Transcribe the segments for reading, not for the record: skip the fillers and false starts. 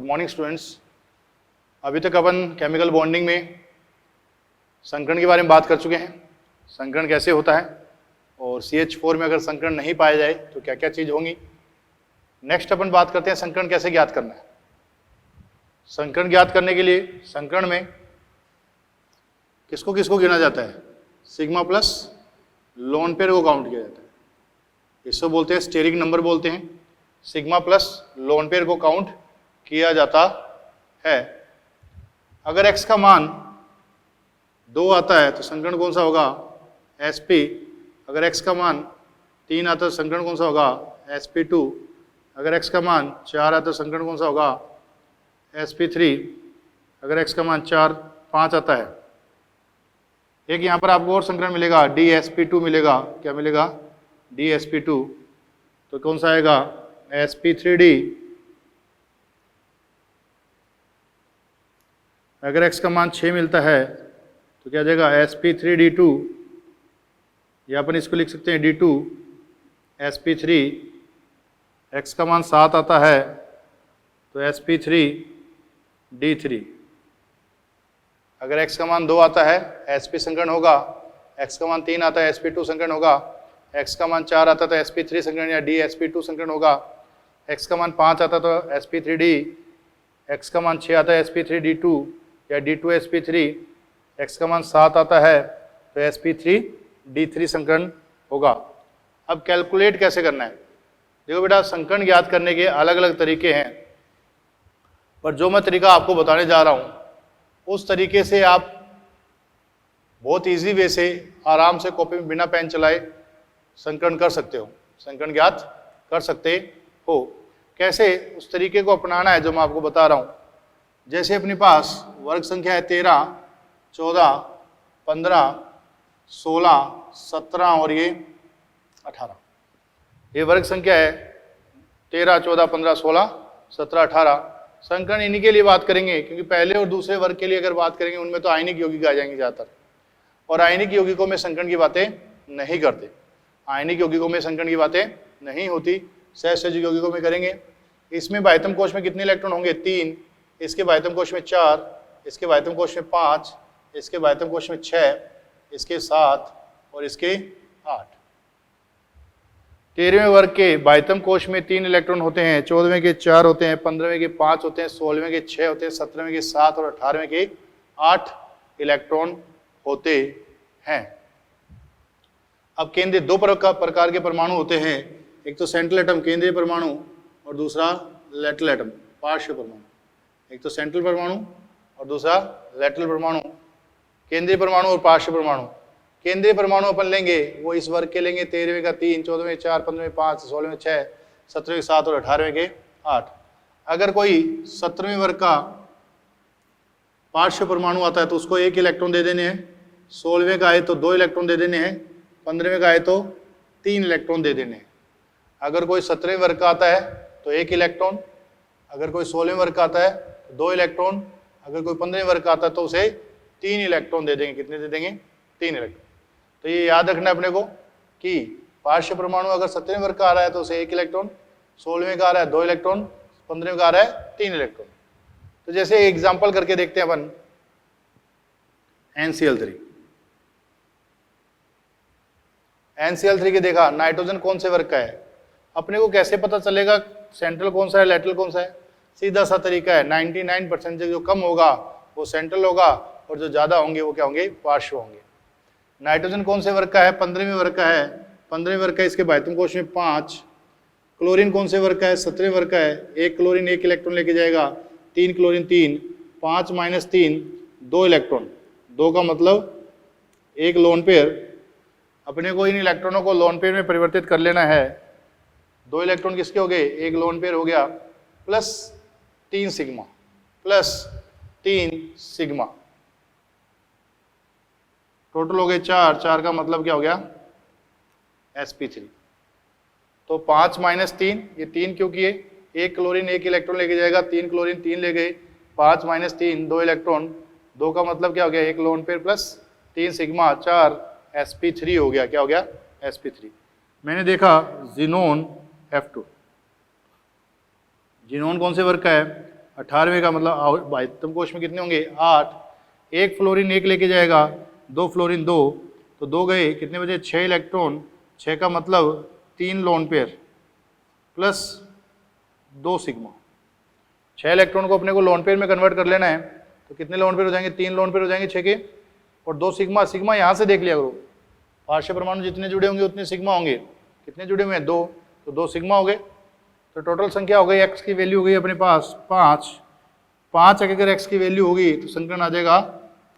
Good morning students. अभी तक अपन chemical bonding में संकरण के बारे में बात कर चुके हैं, संकरण कैसे होता है और CH4 में अगर संकरण नहीं पाया जाए तो क्या क्या चीज़ होंगी। नेक्स्ट अपन बात करते हैं संकरण कैसे ज्ञात करना है। संकरण ज्ञात करने के लिए संकरण में किसको किसको गिना जाता है, सिग्मा प्लस लोन पेयर को काउंट किया जाता है। इसको बोलते हैं स्टेरिक नंबर बोलते हैं। सिग्मा प्लस लोन पेयर को काउंट किया जाता है। अगर x का मान 2 आता है तो संकरण कौन सा होगा, sp। अगर x का मान 3 आता है तो संकरण कौन सा होगा, sp2। अगर x का मान 4 आता है तो संकरण कौन सा होगा, sp3। अगर x का मान 5 आता है, एक यहाँ पर आपको और संकरण मिलेगा dsp2 मिलेगा। क्या मिलेगा, dsp2। तो कौन सा आएगा, sp3d। अगर x का मान 6 मिलता है तो क्या जाएगा, sp3d2। या अपन इसको लिख सकते हैं d2 sp3। x का मान 7 आता है तो sp3d3। अगर x का मान 2 आता है sp संकरण होगा, x का मान 3 आता है sp2 संकरण होगा, x का मान 4 आता है तो sp3 संकरण या dsp2 संकरण होगा, x का मान 5 आता है तो sp3d, x का मान 6 आता है sp3d2 या d2 sp3, x का मान 7 आता है तो sp3d3 संकरण होगा। अब कैलकुलेट कैसे करना है। देखो बेटा, संकरण ज्ञात करने के अलग अलग तरीके हैं, पर जो मैं तरीका आपको बताने जा रहा हूं उस तरीके से आप बहुत इजी वे से आराम से कॉपी में बिना पेन चलाए संकरण कर सकते हो, संकरण ज्ञात कर सकते हो। कैसे, उस तरीके को अपनाना है जो मैं आपको बता रहा हूं। जैसे अपने पास वर्ग संख्या है 13, 14, 15, 16, 17 और ये 18। ये वर्ग संख्या है 13, 14, 15, 16, 17, 18। संकरण इन्हीं के लिए बात करेंगे क्योंकि पहले और दूसरे वर्ग के लिए अगर बात करेंगे उनमें तो आयनिक यौगिक आ जाएंगे ज़्यादातर, और आयनिक यौगिकों में संकरण की बातें नहीं करते। आयनिक यौगिकों में संकरण की बातें नहीं होती, सहसंयोजक यौगिकों में करेंगे। इसमें बाह्यतम कोश में कितने इलेक्ट्रॉन होंगे, 3। इसके बाह्यतम कोश में 4, इसके बाह्यतम कोश में 5, इसके बाह्यतम कोश में 6, इसके 7 और इसके 8। 13वें वर्ग के बाह्यतम कोश में 3 इलेक्ट्रॉन होते हैं, 14वें के 4 होते हैं, 15वें के 5 होते हैं, 16वें के 6 होते हैं, 17वें के 7 और 18वें के 8 इलेक्ट्रॉन होते हैं। अब केंद्रीय 2 प्रकार के परमाणु होते हैं, एक तो सेंट्रल एटम केंद्रीय परमाणु और दूसरा लैटरल एटम पार्श्व परमाणु। एक तो सेंट्रल परमाणु और दूसरा लैटरल परमाणु, केंद्रीय परमाणु और पार्श्व परमाणु। केंद्रीय परमाणु अपन लेंगे वो इस वर्ग के लेंगे, 13वें का 3, 14वें 4, 15वें 5, 16वें 6, 17वें 7 और 18वें के 8। अगर कोई 17वें वर्ग का पार्श्व परमाणु आता है तो उसको 1 इलेक्ट्रॉन दे देने हैं, 16वें का आए तो 2 इलेक्ट्रॉन दे देने हैं, 15वें का आए तो 3 इलेक्ट्रॉन दे देने हैं। अगर कोई 17वें वर्ग का आता है तो 1 इलेक्ट्रॉन, अगर कोई 16वें वर्ग का आता है तो 2 इलेक्ट्रॉन, अगर कोई 15वें वर्ग का आता है तो उसे 3 इलेक्ट्रॉन दे देंगे। कितने दे देंगे, 3 इलेक्ट्रॉन। तो ये याद रखना है अपने को कि पार्श्व परमाणु अगर 17वें वर्ग का आ रहा है तो उसे 1 इलेक्ट्रॉन, 16वें का आ रहा है 2 इलेक्ट्रॉन, 15वें का आ रहा है 3 इलेक्ट्रॉन। तो जैसे एग्जाम्पल करके देखते हैं अपन, NCl3। NCl3 के देखा, नाइट्रोजन कौन से वर्ग का है, अपने को कैसे पता चलेगा सेंट्रल कौन सा है लैटरल कौन सा है। सीधा सा तरीका है, 99% जो कम होगा वो सेंट्रल होगा और जो ज्यादा होंगे वो क्या होंगे, पार्श्व होंगे। नाइट्रोजन कौन से वर्ग का है, 15वें वर्ग का है। 15वें वर्ग का, इसके बाह्यतम कोश में 5। क्लोरीन कौन से वर्ग का है, 17वें वर्ग का है। 1 क्लोरीन 1 इलेक्ट्रॉन लेके जाएगा, 3 क्लोरीन 3, 5 - 3 2 इलेक्ट्रॉन। 2 का मतलब 1 लोन पेयर। अपने को इन इलेक्ट्रॉनों को लोन पेयर में परिवर्तित कर लेना है। 2 इलेक्ट्रॉन किसके हो गए, 1 लोन पेयर हो गया, plus 3 sigma, plus 3 sigma, total हो गए 4। 4 का मतलब क्या हो गया, sp3। तो 5 - 3, ये 3 क्यों किए, 1 क्लोरीन 1 इलेक्ट्रॉन लेके जाएगा, 3 क्लोरीन 3 ले गए, 5 - 3 2 इलेक्ट्रॉन, 2 का मतलब क्या हो गया, 1 lone pair plus 3 sigma, 4 sp3 हो गया। क्या हो गया, sp3। मैंने देखा जिनोन F2, जिनोन कौन से वर्ग का है, 18वें का मतलब बाह्यतम कोश में कितने होंगे 8, एक फ्लोरीन एक लेके जाएगा, 2 फ्लोरीन 2, तो 2 गए, कितने बचे 6 इलेक्ट्रॉन, 6 का मतलब 3 loan pair plus 2 sigma. 6 electron को अपने को लोन पेयर में कन्वर्ट कर लेना है, तो कितने लोन पेयर हो जाएंगे 3 लोन पेयर हो जाएंगे 6 के, और 2 सिग्मा। सिग्मा यहाँ से देख लिया करो, पार्श्व परमाणु जितने जुड़े होंगे उतने सिग्मा होंगे, कितने जुड़े हुए हैं 2, तो 2 सिग्मा हो गए। तो टोटल संख्या हो गई, एक्स की वैल्यू हो गई अपने पास 5, 5 अगर एक्स की वैल्यू होगी तो संकरण आ जाएगा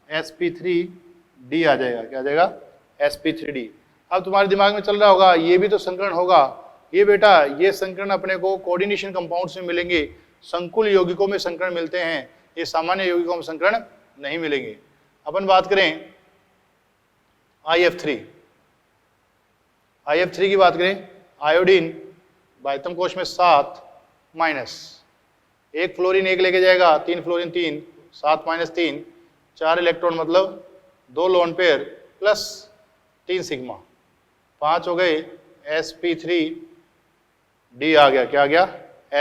sp3d आ जाएगा। क्या आ जाएगा sp3d। अब तुम्हारे दिमाग में चल रहा होगा ये भी तो संकरण होगा, ये बेटा ये संकरण अपने को कोऑर्डिनेशन कंपाउंड्स में मिलेंगे, संकुल यौगिकों में संकरण मिलते हैं, ये सामान्य यौगिकों में संकरण नहीं मिलेंगे। अपन बात करें IF3, IF3 की बात करें, आयोडीन बाह्यतम कोश में 7 माइनस, एक फ्लोरीन एक लेके जाएगा, 3 फ्लोरीन 3, 7 माइनस 3, 4 इलेक्ट्रॉन मतलब 2 लोन पेयर प्लस 3 सिग्मा, 5 हो गए, sp3d आ गया। क्या आ गया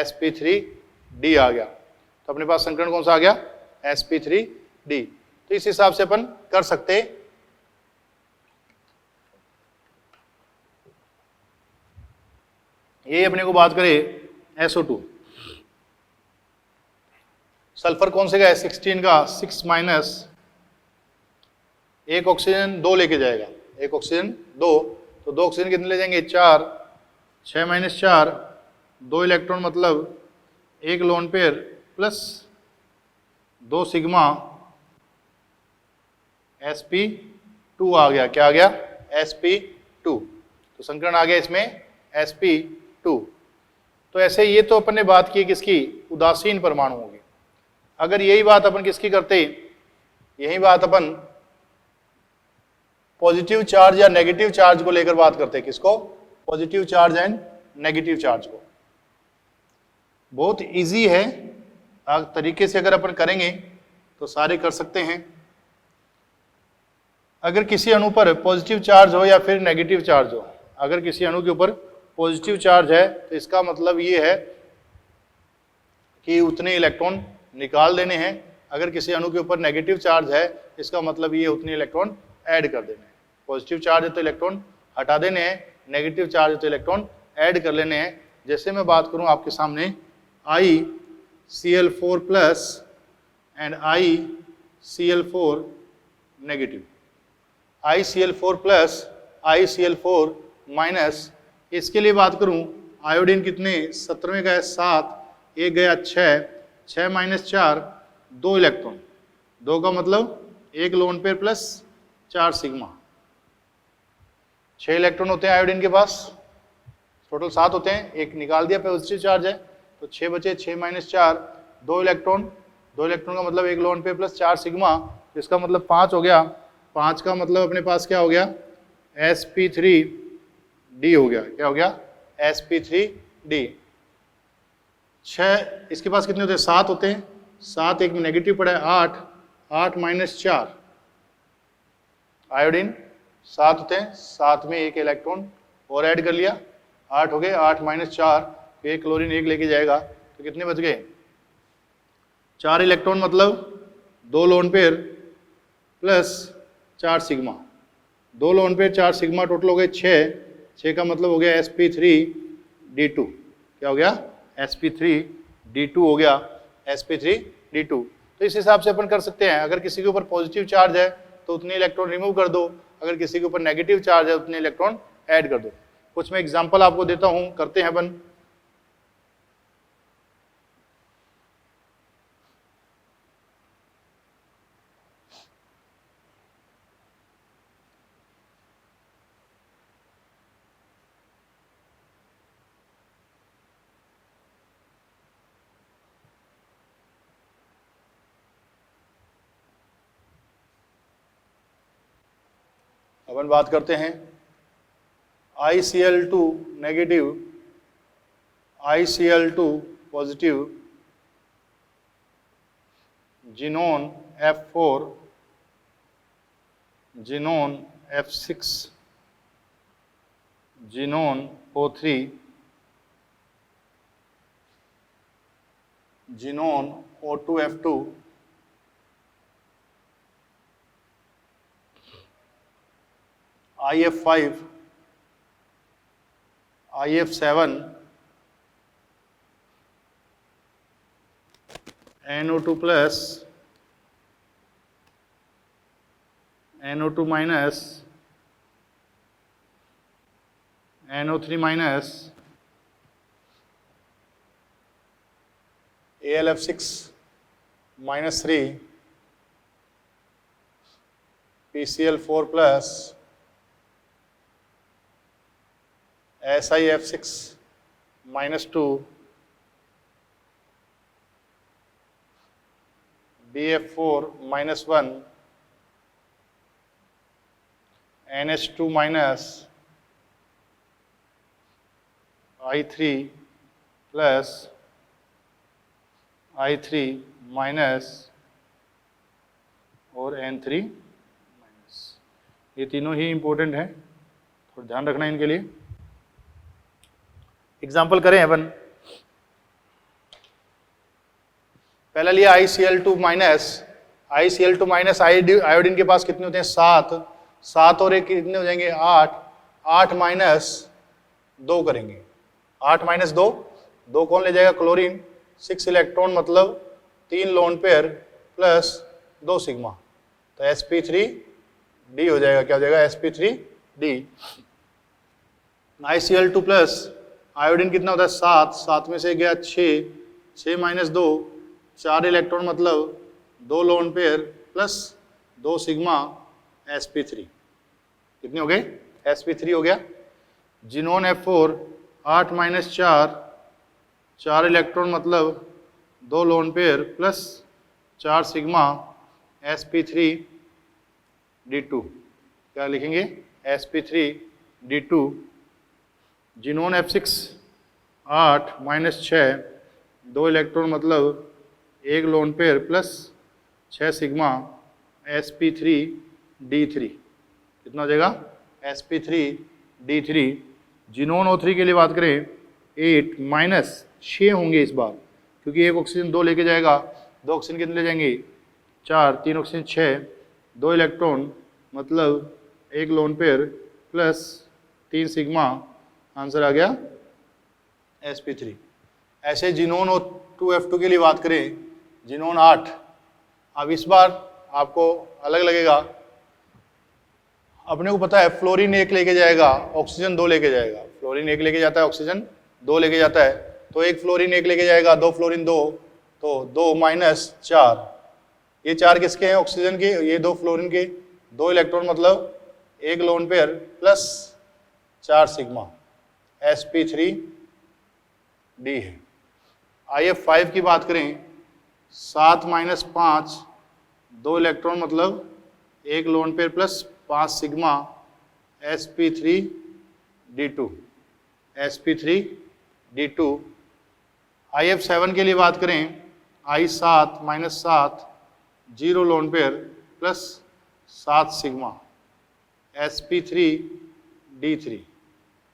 sp3d आ गया। तो अपने पास संकरण कौन सा आ गया sp3d। तो इस हिसाब से अपन कर सकते हैं। ये अपने को बात करें SO2, सल्फर कौन से का है 16 का, 6 माइनस, एक ऑक्सीजन 2 लेके जाएगा, एक ऑक्सीजन 2, तो 2 ऑक्सीजन कितने ले जाएंगे 4, 6 माइनस 4, 2 इलेक्ट्रॉन मतलब एक loan pair plus 2 sigma, sp2 आ गया। क्या आ गया sp2। तो संकरण आ गया इसमें sp2। तो ऐसे ये तो अपन ने बात की किसकी, उदासीन परमाणुओं की। अगर यही बात अपन किसकी करते, यही बात अपन पॉजिटिव चार्ज या नेगेटिव चार्ज को लेकर बात करते हैं, किसको, positive charge and negative charge को। बहुत इजी है, तरीके से अगर अपन करेंगे तो सारे कर सकते हैं। अगर किसी अणु पर पॉजिटिव चार्ज हो या फिर नेगेटिव चार्ज हो, अगर किसी अणु के ऊपर पॉजिटिव चार्ज है तो इसका मतलब ये है कि उतने इलेक्ट्रॉन निकाल देने हैं, अगर किसी अणु के ऊपर नेगेटिव चार्ज है इसका मतलब ये उतने इलेक्ट्रॉन ऐड कर देने हैं। पॉजिटिव चार्ज है तो इलेक्ट्रॉन हटा देने हैं, नेगेटिव चार्ज है तो इलेक्ट्रॉन ऐड कर लेने हैं। जैसे मैं बात करूं आपके सामने ICl4 plus and ICl4 negative, ICl4 plus ICl4 minus, इसके लिए बात करूं आयोडीन कितने 17वें का है 7, एक गया 6, 6 माइनस 4, 2 इलेक्ट्रॉन, 2 का मतलब एक loan pair plus 4 sigma, 6 electron होते हैं आयोडीन के पास, टोटल 7 होते हैं, एक निकाल दिया पॉजिटिव चार्ज है तो 6 बचे, 6 माइनस 4, 2 इलेक्ट्रॉन, 2 इलेक्ट्रॉन का मतलब एक लोन पेयर प्लस 4 सिग्मा, इसका मतलब 5 हो गया। 5 का मतलब अपने पास क्या हो गया sp3d हो गया। क्या हो गया sp3d। 6 इसके पास कितने होते हैं 7 होते हैं, 7 एक में नेगेटिव पड़ा है 8, 8 माइनस 4, आयोडीन 7 होते हैं, 7 में एक इलेक्ट्रॉन और ऐड कर लिया, 8 हो गए, 8 माइनस 4, एक क्लोरीन एक लेके जाएगा तो कितने बच गए 4 इलेक्ट्रॉन मतलब 2 loan pair plus 4 sigma, 2 lone pair 4 sigma, total हो गए 6, 6 का मतलब हो गया sp3d2। क्या हो गया sp3d2 हो गया sp3d2। तो इस हिसाब से अपन कर सकते हैं, अगर किसी के ऊपर पॉजिटिव चार्ज है तो उतने इलेक्ट्रॉन रिमूव कर दो, अगर किसी के ऊपर नेगेटिव चार्ज है उतने इलेक्ट्रॉन ऐड कर दो। कुछ मैं एग्जांपल आपको देता हूं, करते हैं अपन। अपन बात करते हैं ICl2 negative, ICl2 positive, xenon F4, xenon F6, xenon O3, xenon O2F2 IF5 IF7 NO2 plus NO2 minus NO3 minus AlF6 minus 3 PCl4 plus SiF6 minus 2 BF4 minus 1 NH2 minus I3 plus I3 minus और N3 minus. ये तीनों ही important हैं, थोड़ा ध्यान रखना इनके लिए। Example करें अपन। पहला लिया ICl2 minus, ICl2 minus iodine के पास कितने होते हैं 7, 7 और एक कितने हो जाएंगे 8, 8 माइनस 2 करेंगे, 8 माइनस 2, 2 कौन ले जाएगा क्लोरीन, 6 इलेक्ट्रॉन मतलब 3 लोन पेयर प्लस 2 सिग्मा, तो sp3d हो जाएगा, क्या हो जाएगा sp3d। ICl2 प्लस आयोडीन कितना होता है 7, 7 में से गया 6, 6 माइनस 2, 4 इलेक्ट्रॉन मतलब 2 loan pair plus 2 sigma sp3, कितने हो गए sp3 हो गया। जिनोन F4 8 माइनस 4, 4 इलेक्ट्रॉन मतलब 2 loan pair plus 4 sigma sp3d2, क्या लिखेंगे sp3d2। Xenon F6 8 minus 6, 2 electron मतलब 1 lone pair plus 6 sigma sp3d3, कितना हो जाएगा sp3d3। जिनोन O3 के लिए बात करें 8 माइनस 6 होंगे इस बार, क्योंकि एक ऑक्सीजन 2 लेके जाएगा, 2 ऑक्सीजन कितने ले जाएंगे 4, 3 ऑक्सीजन 6, 2 इलेक्ट्रॉन मतलब 1 lone pair plus 3 sigma, answer आ गया sp3। ऐसे जिनोन O2F2 के लिए बात करें, जिनोन 8, अब इस बार आपको अलग लगेगा, अपने को पता है फ्लोरीन 1 लेके जाएगा, ऑक्सीजन 2 लेके जाएगा, फ्लोरीन 1 लेके जाता है, ऑक्सीजन 2 लेके जाता है, तो एक फ्लोरीन 1 लेके जाएगा, 2 फ्लोरीन 2, तो 2 माइनस 4, ये 4 किसके हैं ऑक्सीजन के, ये 2 फ्लोरीन के, 2 इलेक्ट्रॉन मतलब 1 lone pair plus 4 sigma sp3d है। IF5 की बात करें 7 माइनस 5, 2 इलेक्ट्रॉन मतलब 1 lone pair plus 5 sigma sp3d2, sp3d2। IF7 के लिए बात करें I7 minus 7, 0 loan pair plus 7 sigma sp3d3,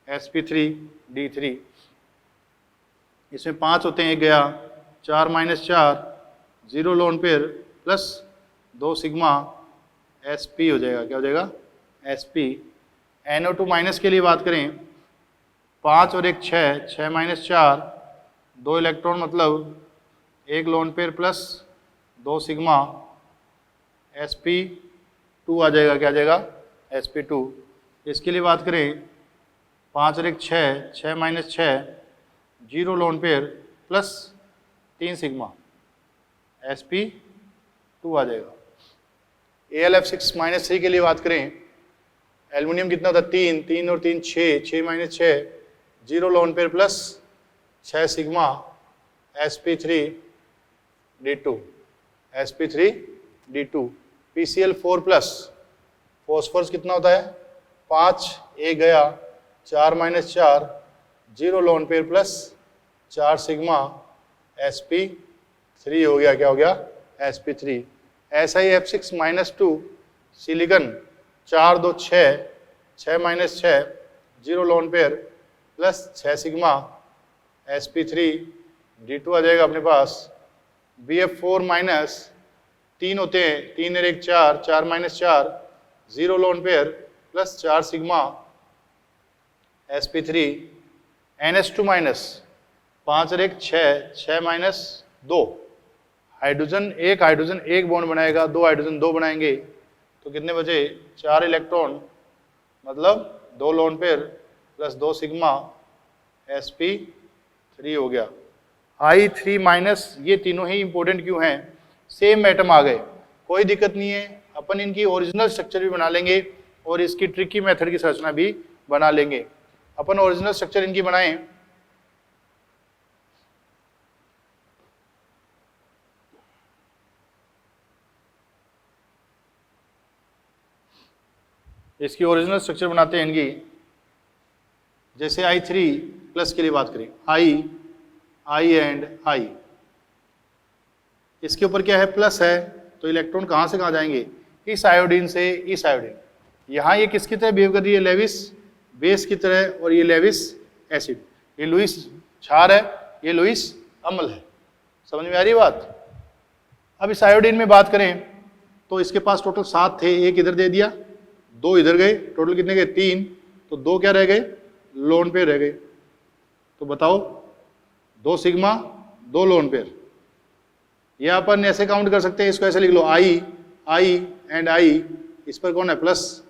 sp3d3। इसमें 5 होते हैं, एक गया, 4 minus 4, 0 loan pair plus 2 sigma sp हो जाएगा, क्या हो जाएगा sp। NO2 माइनस के लिए बात करें 5 और एक 6, 6 माइनस 4, 2 इलेक्ट्रॉन मतलब 1 lone pair plus 2 sigma sp2 आ जाएगा, क्या आ जाएगा sp2। इसके लिए बात करें 5 और एक 6, 6 minus 6, 0 loan pair plus 3 sigma sp2 आ जाएगा। AlF6 माइनस 3 के लिए बात करें, एल्युमिनियम कितना था 3, 3 और 3 6, 6 minus 6, 0 loan pair plus 6 sigma sp3d2, sp3d2। PCl4 plus phosphorus कितना होता है 5, एक गया, 4 minus 4, 0 loan pair plus 4 sigma sp3 हो गया, क्या हो गया sp3। SiF6 minus 2, silicon 4 2 6, 6 minus 6, 0 loan pair plus 6 sigma sp3d2 आ जाएगा अपने पास। BF4 माइनस 3 होते हैं, 3 और 1 4, 4 minus 4 0 loan pair plus 4 sigma sp3 NH2 minus 5 और 1 6, 6 माइनस 2 हाइड्रोजन एक बॉन्ड बनाएगा, 2 हाइड्रोजन 2 बनाएंगे, तो कितने बचे 4 इलेक्ट्रॉन, मतलब 2 loan pair plus 2 sigma sp3 हो गया। I3 माइनस, ये तीनों ही इंपॉर्टेंट क्यों हैं, सेम एटम आ गए, कोई दिक्कत नहीं है, अपन इनकी ओरिजिनल स्ट्रक्चर भी बना लेंगे और इसकी ट्रिकी मेथड की संरचना भी बना लेंगे। अपन ओरिजिनल स्ट्रक्चर इनकी बनाएं, इसकी ओरिजिनल स्ट्रक्चर बनाते हैं इनकी। जैसे I3 प्लस के लिए बात करें, I एंड I, इसके ऊपर क्या है, प्लस है, तो इलेक्ट्रॉन कहाँ से कहाँ जाएंगे, इस आयोडीन से इस आयोडीन। यहाँ ये किसकी तरह बिहेव कर रही है, लेविस बेस की तरह, और ये लेविस एसिड, ये लुईस क्षार है, ये लुईस अम्ल है। समझ में आ रही बात। अब इस आयोडीन में बात करें तो इसके पास टोटल 7 थे, एक इधर दे दिया, 2 इधर गए, टोटल कितने गए 3, तो 2 क्या रह गए, लोन पेयर रह गए। तो बताओ 2 सिग्मा 2 लोन पेयर, या अपन ऐसे काउंट कर सकते हैं, इसको ऐसे लिख लो I एंड I, इस पर कौन है प्लस,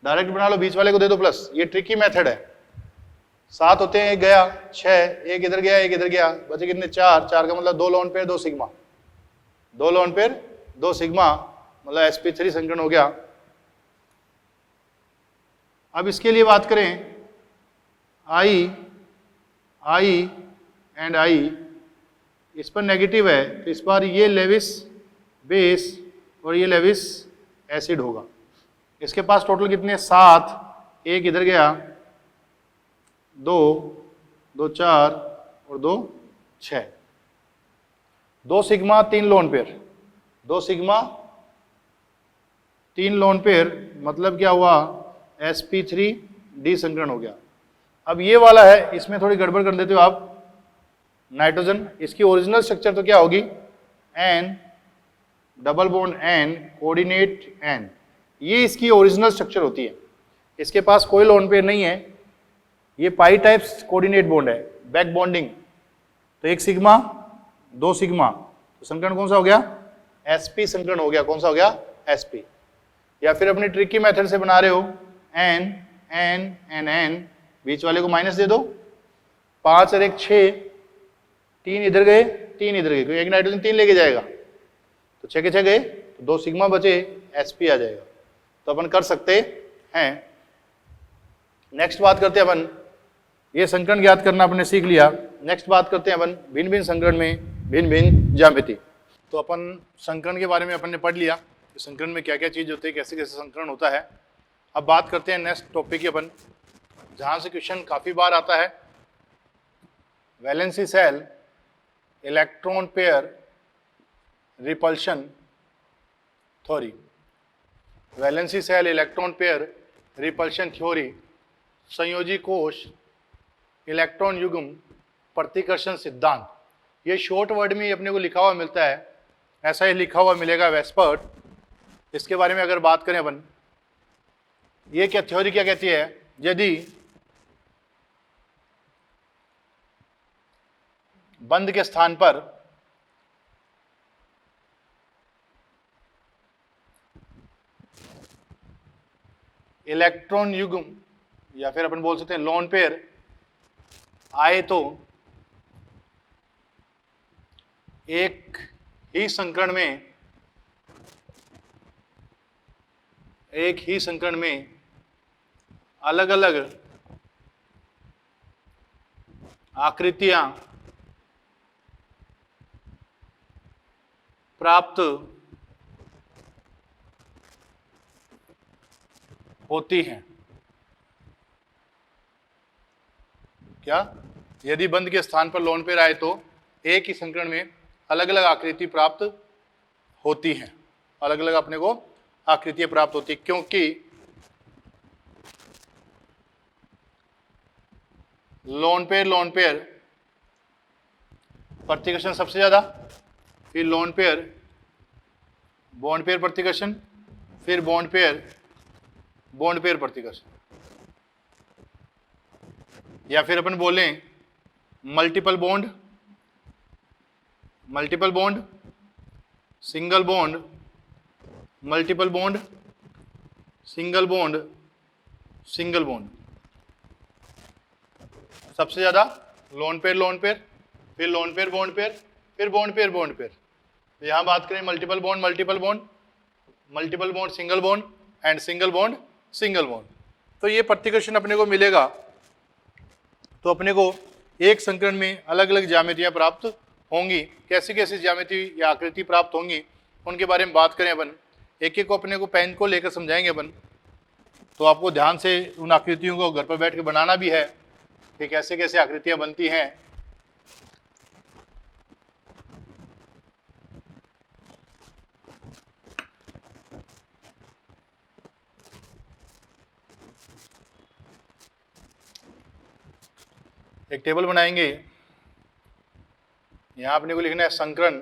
डायरेक्ट बना लो, बीच वाले को दे दो प्लस, ये ट्रिकी मेथड है। 7 होते हैं, एक गया 6, एक इधर गया एक इधर गया, बचे कितने 4, 4 का मतलब 2 lone pair 2 sigma, 2 lone pair 2 sigma, मतलब sp3 संकरण हो गया। अब इसके लिए बात करें, I एंड I, इस पर नेगेटिव है, तो इस बार ये लेविस बेस और ये लेविस एसिड होगा। इसके पास टोटल कितने 7, एक इधर गया, 2 2 4 और 2 6, 2 sigma 3 lone pair, 2 sigma 3 lone pair, मतलब क्या हुआ, sp3 संकरण हो गया। अब ये वाला है, इसमें थोड़ी गड़बड़ कर देते हो आप, नाइट्रोजन, इसकी ओरिजिनल स्ट्रक्चर तो क्या होगी, N double bond N coordinate N, ये इसकी ओरिजिनल स्ट्रक्चर होती है। इसके पास कोई लोन पेयर नहीं है, ये पाई टाइप्स कोऑर्डिनेट बॉन्ड है, बैक बॉन्डिंग, तो 1 सिग्मा 2 सिग्मा, तो संकरण कौन सा हो गया, sp संकरण हो गया। कौन सा हो गया, sp। या फिर अपनी ट्रिकी मेथड से बना रहे हो, N N N N, बीच वाले को माइनस दे दो, 5 और 1 6, 3 इधर गए 3 इधर गए, क्योंकि एक नाइट्रोजन 3 लेके जाएगा, तो 6 के 6 गए, तो 2 सिग्मा बचे, sp आ जाएगा। तो अपन कर सकते हैं। नेक्स्ट बात करते हैं अपन, ये संकरण ज्ञात करना अपने सीख लिया। नेक्स्ट बात करते हैं अपन भिन्न भिन्न संकरण में भिन्न भिन्न ज्यामिति। तो अपन संकरण के बारे में अपन ने पढ़ लिया कि संकरण में क्या क्या चीज होती है, कैसे कैसे संकरण होता है। अब बात करते हैं नेक्स्ट टॉपिक की अपन, जहां से क्वेश्चन काफी बार आता है, valency cell electron pair repulsion theory. Valency cell electron pair repulsion theory, संयोजी कोश इलेक्ट्रॉन युग्म प्रतिकर्षण सिद्धांत। ये शॉर्ट वर्ड में ही अपने को लिखा हुआ मिलता है, ऐसा ही लिखा हुआ मिलेगा वेस्पर्ट। इसके बारे में अगर बात करें अपन, ये क्या थ्योरी क्या कहती है, यदि बंद के स्थान पर इलेक्ट्रॉन युग्म या फिर अपन बोल सकते हैं लोन पेयर आए तो एक ही संकरण में अलग अलग आकृतियां प्राप्त होती हैं। क्या, यदि बंद के स्थान पर लोन पेयर आए तो एक ही संकरण में अलग अलग आकृति प्राप्त होती हैं, अलग अलग अपने को आकृतियां प्राप्त होती, क्योंकि लोन पेयर प्रतिकर्षण सबसे ज्यादा, फिर लोन पेयर, बॉन्ड पेयर प्रतिकर्षण, फिर बॉन्ड पेयर प्रतिकर्षण, या फिर अपन बोलें multiple bond, single bond, multiple bond, single bond, single bond. सबसे ज्यादा लोन पेयर, फिर लोन पेयर बॉन्ड पेयर, फिर बॉन्ड पेयर। यहां बात करें multiple bond, single bond and single bond. तो ये प्रतिकर्षण अपने को मिलेगा। तो अपने को एक संकरण में अलग अलग ज्यामितियां प्राप्त होंगी। कैसी कैसी ज्यामिति या आकृति प्राप्त होंगी उनके बारे में बात करें अपन। एक एक को अपने को पेन को लेकर समझाएंगे अपन। तो आपको ध्यान से उन आकृतियों को घर पर बैठ के बनाना भी है कि कैसे कैसे आकृतियां बनती हैं। एक टेबल बनाएंगे। यहां अपने को लिखना है संकरण,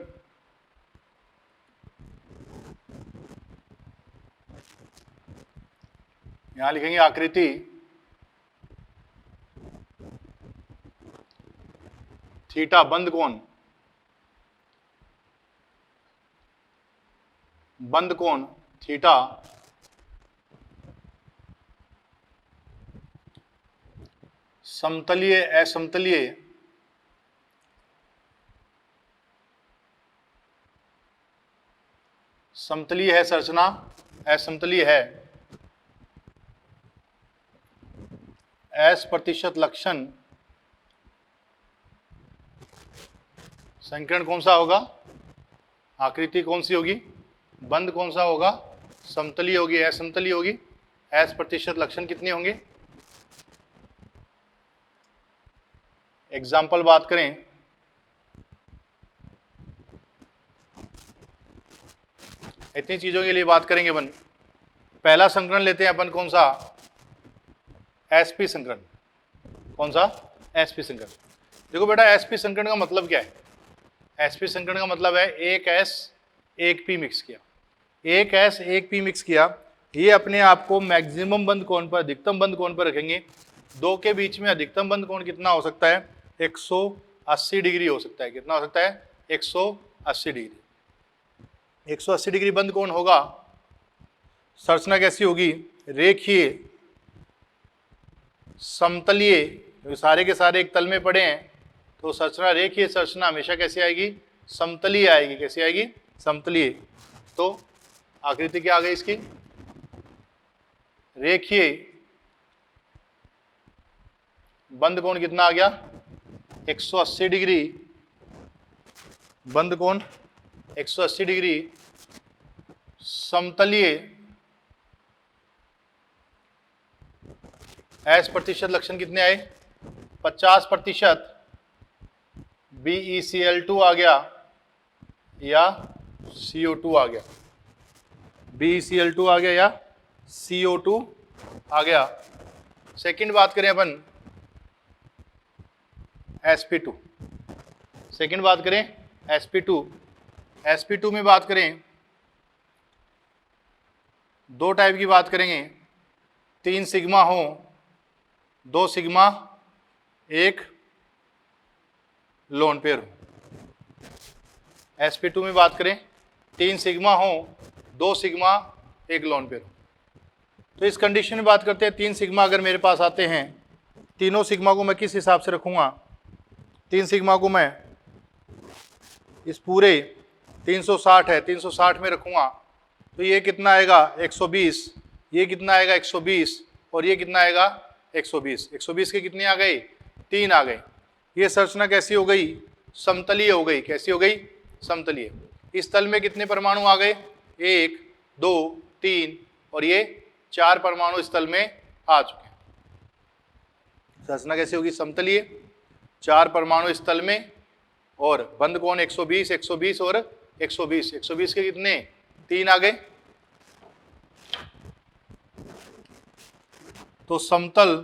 यहां लिखेंगे आकृति, थीटा बंद कोण, थीटा, समतलीय असमतलीय, समतलीय है संरचना, असमतलीय है, S% लक्षण। संकीर्ण कौन सा होगा, आकृति कौन सी होगी, बंद कौन सा होगा, समतलीय होगी, असमतलीय होगी। S% लक्षण कितने होंगे। एग्जाम्पल बात करें, इतनी चीजों के लिए बात करेंगे अपन। पहला संकरण लेते हैं अपन, कौन सा, SP संकरण। कौन सा, SP संकरण। देखो बेटा, SP संकरण का मतलब क्या है। SP संकरण का मतलब है एक S एक P मिक्स किया, एक S एक P मिक्स किया। ये अपने आप को मैक्सिमम बंद कोण पर, अधिकतम बंद कोण पर रखेंगे। दो के बीच में अधिकतम बंद कोण कितना हो सकता है, 180 डिग्री हो सकता है। कितना हो सकता है, 180 डिग्री। 180 डिग्री बंद कोण होगा। संरचना कैसी होगी, रेखीय समतलीय, क्योंकि सारे के सारे एक तल में पड़े हैं तो संरचना, रेखीय संरचना हमेशा कैसी आएगी, समतलीय आएगी। कैसी आएगी, समतलीय। तो आकृति क्या आ गई इसकी, रेखीय बंद कोण कितना आ गया, 180 डिग्री, बंद कोण 180 डिग्री, समतलीय, S% लक्षण कितने आए, 50%। BeCl2 आ गया या CO2 आ गया, BeCl2 आ गया या CO2 आ गया। सेकंड बात करें अपन, sp2। सेकंड बात करें sp2। sp2 में बात करें, दो टाइप की बात करेंगे। 3 सिग्मा हो, 2 सिग्मा, 1 लोन पेयर हो। sp2 में बात करें, 3 सिग्मा हो, 2 सिग्मा, 1 लोन पेयर हो। तो इस कंडीशन में बात करते हैं, 3 सिग्मा अगर मेरे पास आते हैं, तीनों सिग्मा को मैं किस हिसाब से रखूंगा, 3 सिग्मा को मैं इस पूरे 360 है, 360 में रखूंगा। तो ये कितना आएगा, 120, ये कितना आएगा, 120, और ये कितना आएगा, 120। 120 के कितने आ गए, 3 आ गए। ये संरचना कैसी हो गई, समतलीय हो गई। कैसी हो गई, समतलीय। इस तल में कितने परमाणु आ गए, 1 2 3, और ये 4 परमाणु इस तल में आ चुके हैं। संरचना कैसी होगी, समतलीय, 4 परमाणु इस तल में, और बंद कोण 120, 120 और 120। 120 के कितने, 3 आ गए। तो समतल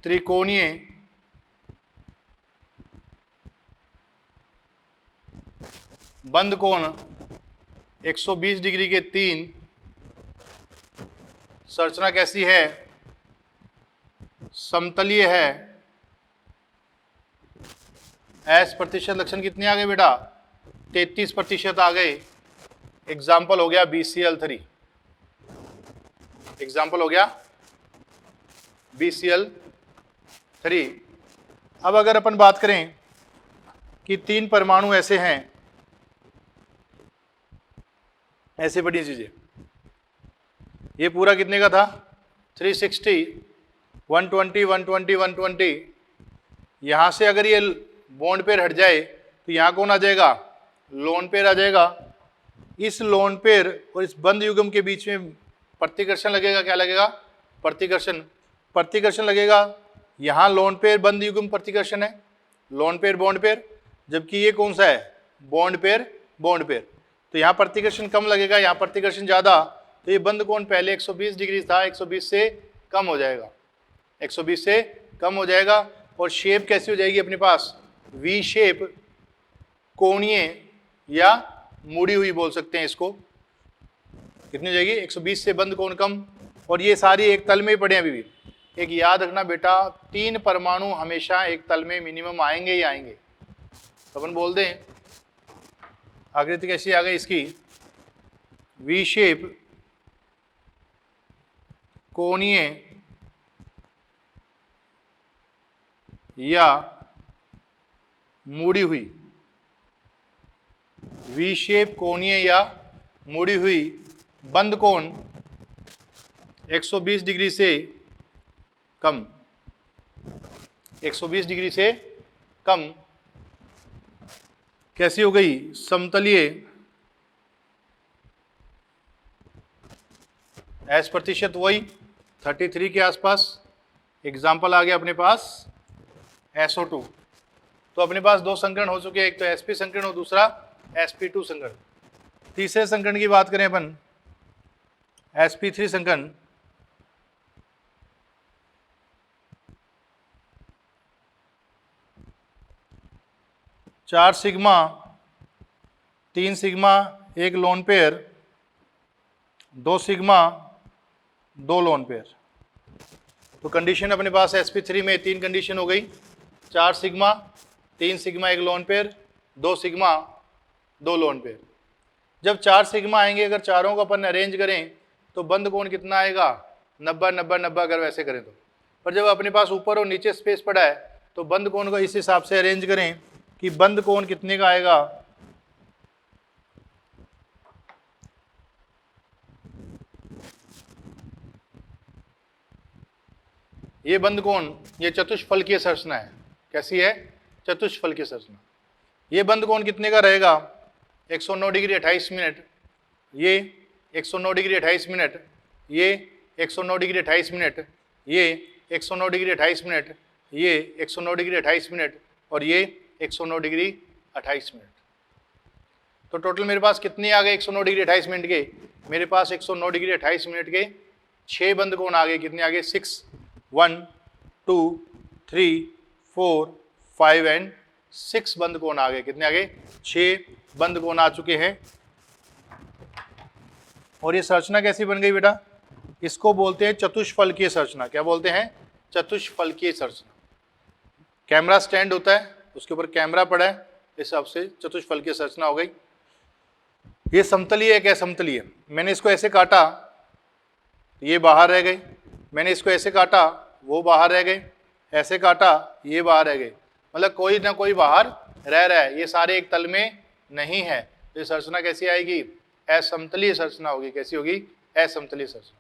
त्रिकोणीय बंद कोण 120 डिग्री के 3, संरचना कैसी है, समतलीय है। एस प्रतिशत लक्षण कितने आ गए बेटा, 33% आ गए। एग्जाम्पल हो गया BCl3, एग्जाम्पल हो गया BCl3। अब अगर अपन बात करें कि 3 परमाणु ऐसे हैं, ऐसे बड़ी चीजें, ये पूरा कितने का था 360, 120, 120, 120। यहां से अगर ये बॉन्ड पेयर हट जाए तो यहां कौन आ जाएगा, लोन पेयर आ जाएगा। इस लोन पेयर और इस बंद युग्म के बीच में प्रतिकर्षण लगेगा, क्या लगेगा, प्रतिकर्षण, प्रतिकर्षण लगेगा। यहां लोन पेयर बंद युग्म प्रतिकर्षण है, लोन पेयर बॉन्ड पेयर, जबकि ये कौन सा है, बॉन्ड पेयर बॉन्ड पेयर। तो यहाँ प्रतिकर्षण कम लगेगा, यहाँ प्रतिकर्षण ज्यादा, तो ये बंद कोण पहले 120 डिग्री था, 120 से कम हो जाएगा, 120 से कम हो जाएगा। और शेप कैसी हो जाएगी अपने पास, वी शेप, कोणीय या मुड़ी हुई बोल सकते हैं इसको। कितनी हो जाएगी, 120 से बंद कोण कम। और ये सारी एक तल में ही पड़े अभी भी। एक याद रखना बेटा, 3 परमाणु हमेशा एक तल में मिनिमम आएंगे ही आएंगे। तो अपन बोल दें, आकृति कैसी आ गई इसकी, वी शेप, कोणीय या मुड़ी हुई, वी शेप, कोणीय या मुड़ी हुई बंद कोण 120 डिग्री से कम, 120 डिग्री से कम कैसी हो गई, समतलीय। एस प्रतिशत वही 33 के आसपास। एग्जाम्पल आ गया अपने पास SO2। तो अपने पास 2 संकरण हो चुके हैं, एक तो sp संकरण और दूसरा sp2 संकरण। तीसरे संकरण की बात करें अपन, sp3 संकरण। चार sigma, 3 sigma, 1 lone pair, 2 sigma, 2 lone pair. तो कंडीशन अपने पास sp3 में 3 कंडीशन हो गई, 4 sigma, 3 sigma, 1 lone pair, 2 sigma, 2 lone pair. जब 4 सिग्मा आएंगे, अगर चारों को अपन अरेंज करें तो बंद कोण कितना आएगा, 90, 90, 90 अगर वैसे करें तो। पर जब अपने पास ऊपर और नीचे स्पेस पड़ा है तो बंद कोण को इस हिसाब से अरेंज करें कि बंद कोण कितने का आएगा, ये बंद कोण, ये चतुष्फलकीय संरचना है। कैसी है, चतुष्फलकीय संरचना। ये बंद कोण कितने का रहेगा, 109 डिग्री 28 मिनट, ये 109 डिग्री 28 मिनट, ये 109 डिग्री 28 मिनट, ये 109 डिग्री 28 मिनट, ये 109 डिग्री 28 मिनट, और ये 109 डिग्री 28 मिनट। तो टोटल मेरे पास कितने आ गए 109 डिग्री 28 मिनट के, मेरे पास 109 डिग्री 28 मिनट के 6 बंद कोण आ गए। कितने आ गए, 6, 1, 2, 3, 4, 5 एंड 6 बंद कोण आ गए। कितने आ गए, 6 बंद कोण आ चुके हैं। और ये संरचना कैसी बन गई बेटा, इसको बोलते हैं चतुष्फलकीय संरचना। क्या बोलते हैं, चतुष्फलकीय संरचना। कैमरा स्टैंड होता है, उसके ऊपर कैमरा पड़ा है, इस हिसाब से चतुष्फलकीय संरचना हो गई। ये समतलीय है, क्या समतलीय, मैंने इसको ऐसे काटा, ये बाहर रह गए, मैंने इसको ऐसे काटा, वो बाहर रह गए, ऐसे काटा, ये बाहर रह गए, मतलब कोई ना कोई बाहर रह रहा है, ये सारे एक तल में नहीं है। तो संरचना कैसी आएगी, असमतलीय संरचना होगी। कैसी होगी, असमतलीय संरचना।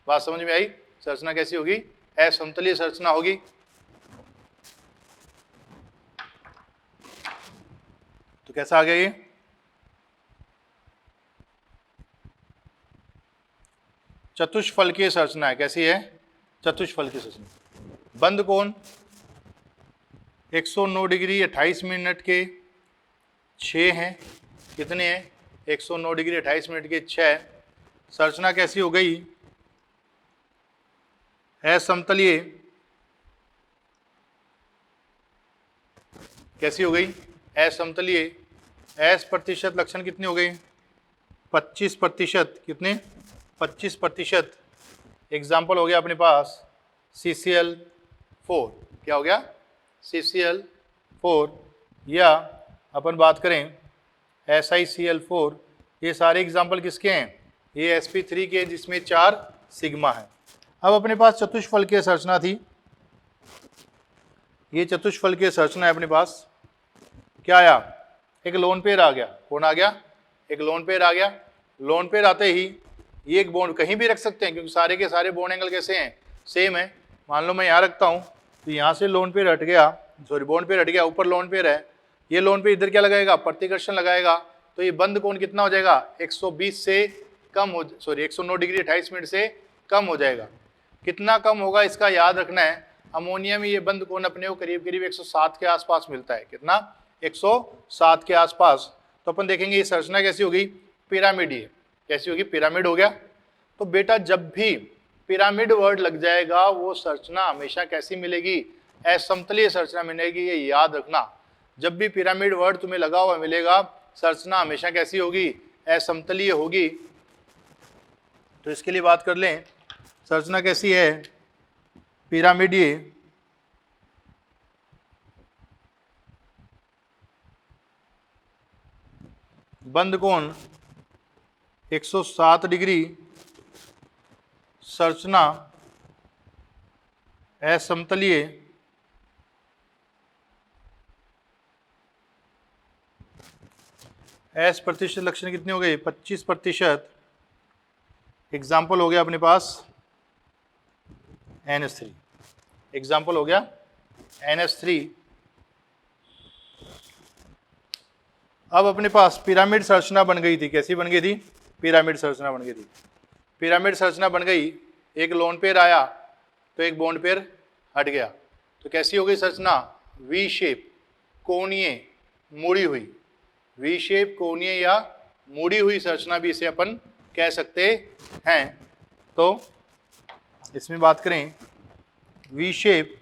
बात समझ में आई, संरचना कैसी होगी, असमतलीय संरचना होगी। तो कैसा आ गया ये, चतुष्फलकीय संरचना है। कैसी है, चतुष्फलकीय संरचना। बंद कोण 109 डिग्री 28 मिनट के 6 हैं। कितने हैं, 109 डिग्री 28 मिनट के 6। संरचना कैसी हो गई, असमतलीय। कैसी हो गई, असमतलीय। एस प्रतिशत लक्षण कितनी हो गई? 25%। कितने? 25%। एग्जाम्पल हो गया अपने पास CCl4। क्या हो गया? CCl4। या अपन बात करें SiCl4। ये सारे एग्जाम्पल किसके हैं? ये sp3 के, जिसमें 4 सिग्मा है। अब अपने पास चतुष्फलकीय संरचना थी। ये चतुष्फलकीय संरचना है अपने पास। क्या आया? एक लोन पेयर आ गया। कौन आ गया? एक लोन पेयर आ गया। लोन पेयर आते ही ये एक बॉन्ड कहीं भी रख सकते हैं, क्योंकि सारे के सारे बॉन्ड एंगल कैसे हैं? सेम है। मान लो मैं यहाँ रखता हूँ, तो यहाँ से लोन पेयर हट गया, सॉरी बॉन्ड पेयर हट गया, ऊपर लोन पेयर है। ये लोन पेयर इधर क्या लगाएगा? प्रतिकर्षण लगाएगा। तो ये बंद कोण कितना हो जाएगा? 120 से कम हो, सॉरी 109 डिग्री 28 मिनट से कम हो जाएगा। कितना कम होगा इसका याद रखना है। अमोनिया में ये बंद कोण अपने को करीब करीब 107 के आसपास मिलता है। कितना? 107 के आसपास। तो अपन देखेंगे ये संरचना कैसी होगी? पिरामिड। ये कैसी होगी? पिरामिड हो गया। तो बेटा जब भी पिरामिड वर्ड लग जाएगा, वो संरचना हमेशा कैसी मिलेगी? असमतलीय संरचना मिलेगी। ये याद रखना, जब भी पिरामिड वर्ड तुम्हें लगा हुआ मिलेगा, संरचना हमेशा कैसी होगी? असमतलीय होगी। तो इसके लिए बात कर लें, संरचना कैसी है? पिरामिडीय। बंद कोण 107 डिग्री, संरचना असमतलीय, एस प्रतिशत लक्षण कितने हो गए? 25%। एग्जाम्पल हो गया अपने पास NH3। एग्जाम्पल हो गया NH3। अब अपने पास पिरामिड संरचना बन गई थी। कैसी बन गई थी? पिरामिड संरचना बन गई थी। पिरामिड संरचना बन गई, एक लोन पेयर आया तो एक बॉन्ड पेयर हट गया। तो कैसी हो गई संरचना? वी शेप, कोणीय, मुड़ी हुई। वी शेप, कोणीय या मुड़ी हुई संरचना भी इसे अपन कह सकते हैं। तो इसमें बात करें वी शेप,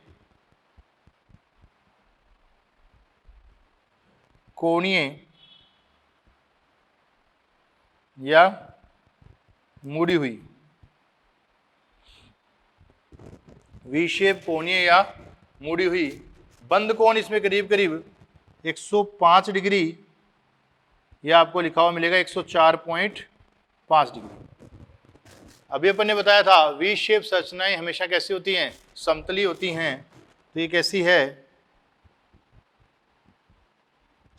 कोणीय या मुड़ी हुई। वी शेप, कोणीय या मुड़ी हुई। बंद कोण इसमें करीब करीब 105 डिग्री, या आपको लिखा हुआ मिलेगा 104.5 डिग्री। अभी अपन ने बताया था वी शेप संरचनाएं हमेशा कैसी होती हैं? समतली होती हैं। तो ये कैसी है?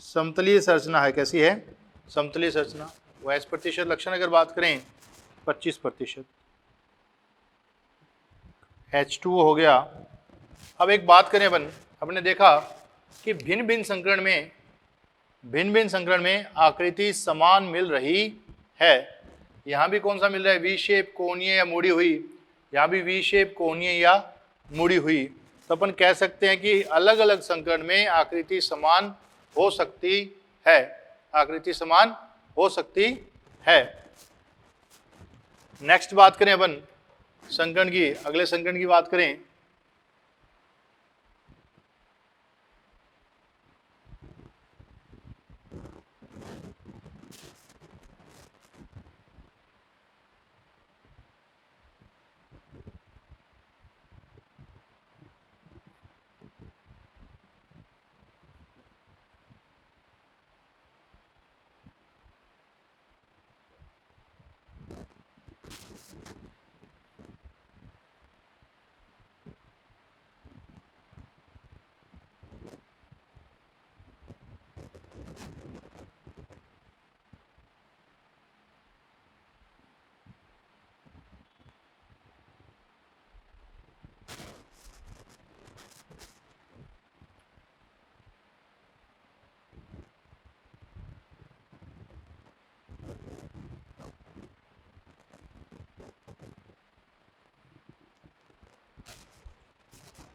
समतलीय संरचना है। कैसी है? समतलीय संरचना। वैस प्रतिशत लक्षण अगर बात करें 25%। H2O हो गया। अब एक बात करें अपन, हमने देखा कि भिन्न भिन्न संकरण में आकृति समान मिल रही है। यहाँ भी कौन सा मिल रहा है? वी शेप, कोणीय या मुड़ी हुई। यहाँ भी वी शेप, कोणीय या मुड़ी हुई। तो अपन कह सकते हैं कि अलग अलग संकरण में आकृति समान हो सकती है। आकृति समान हो सकती है। नेक्स्ट बात करें अपन संकरण की, अगले संकरण की बात करें।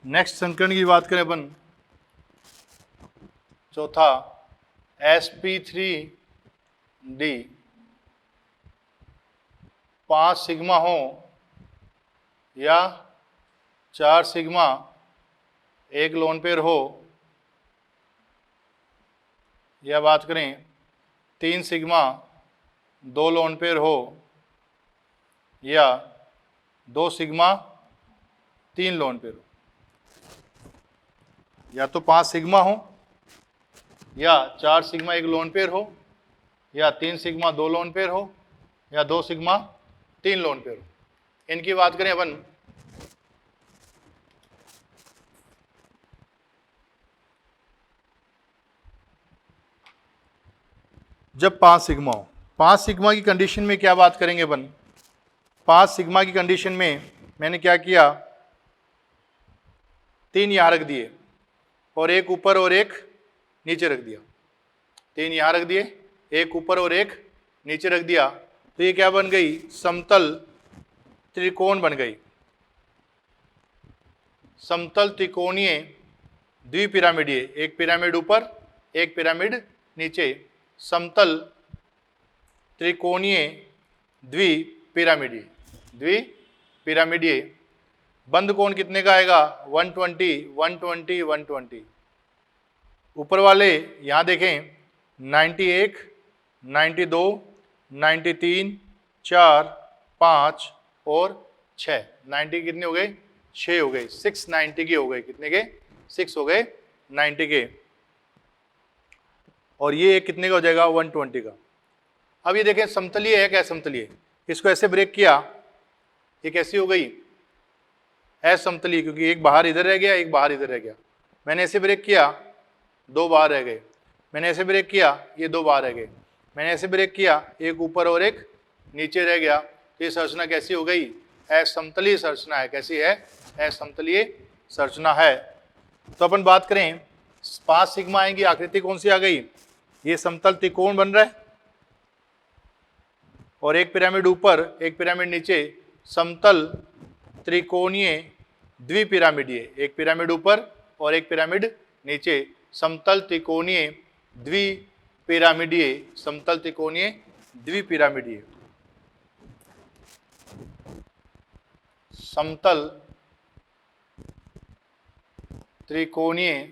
नेक्स्ट संकरण की बात करें अपन, चौथा sp3d 5 सिग्मा हो या 4 सिग्मा, एक लोन पेयर हो, या बात करें 3 सिग्मा 2 लोन पेयर हो या 2 सिग्मा 3 लोन पेयर हो, या तो 5 सिग्मा हो या 4 सिग्मा 1 लोन पेयर हो या 3 सिग्मा 2 लोन पेयर हो या 2 सिग्मा 3 लोन पेयर हो। इनकी बात करें अपन, जब 5 सिग्मा हो, 5 सिग्मा की कंडीशन में क्या बात करेंगे अपन, 5 सिग्मा की कंडीशन में मैंने क्या किया, 3 यहां रख दिए और एक ऊपर और एक नीचे रख दिया, 3 यहां रख दिए, एक ऊपर और एक नीचे रख दिया, तो ये क्या बन गई, समतल त्रिकोण बन गई, समतल त्रिकोणीय द्विपिरामिडीय, एक पिरामिड ऊपर एक पिरामिड नीचे, समतल त्रिकोणीय द्विपिरामिडीय, द्विपिरामिडीय। बंद कोण कितने का आएगा, 120 120 120। ऊपर वाले यहां देखें 91 92 93 4 5 और 6, 90 कितने हो गए, 6 हो गए, 690 के हो गए, कितने के, 6 हो गए 90 के। और ये कितने का हो जाएगा, 120 का। अब ये देखें समतलीय है क्या, समतलीय, इसको ऐसे ब्रेक किया, ये कैसी हो गई, असमतलीय, क्योंकि एक बाहर इधर रह गया एक बाहर इधर रह गया। मैंने ऐसे ब्रेक किया, 2 बाहर रह गए, मैंने ऐसे ब्रेक किया, ये 2 बाहर रह गए, मैंने ऐसे ब्रेक किया, एक ऊपर और एक नीचे रह गया। तो ये संरचना कैसी हो गई, असमतलीय संरचना है। कैसी है, असमतलीय संरचना है। तो अपन बात करें 5 सिग्मा आएंगी, आकृति कौन सी आ गई, ये समतल त्रिकोण बन रहा है और एक पिरामिड ऊपर एक पिरामिड नीचे, समतल त्रिकोणीय द्विपिरामिडीय, एक पिरामिड ऊपर और एक पिरामिड नीचे, समतल त्रिकोणीय द्विपिरामिडीय, समतल त्रिकोणीय द्विपिरामिडीय, समतल त्रिकोणीय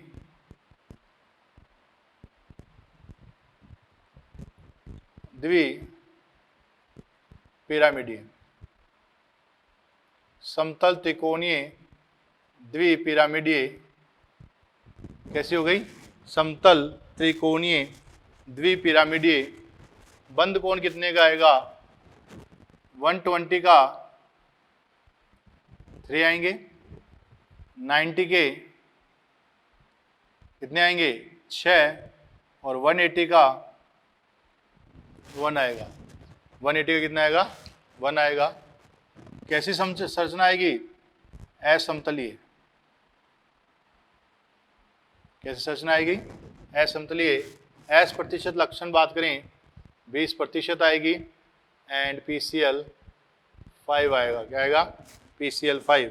द्विपिरामिडीय, समतल त्रिकोणीय द्विपिरामिडीय कैसी हो गई, समतल त्रिकोणीय द्विपिरामिडीय। बंद कोण कितने का आएगा, 120 का 3 आएंगे, 90 के कितने आएंगे, 6 और 180 का 1 आएगा, 180 का कितना आएगा, 1 आएगा। कैसी संरचना आएगी, असमतलीय। कैसी संरचना आएगी, असमतलीय। एस प्रतिशत लक्षण बात करें 20% आएगी एंड PCl 5 आएगा। क्या आएगा, PCl 5।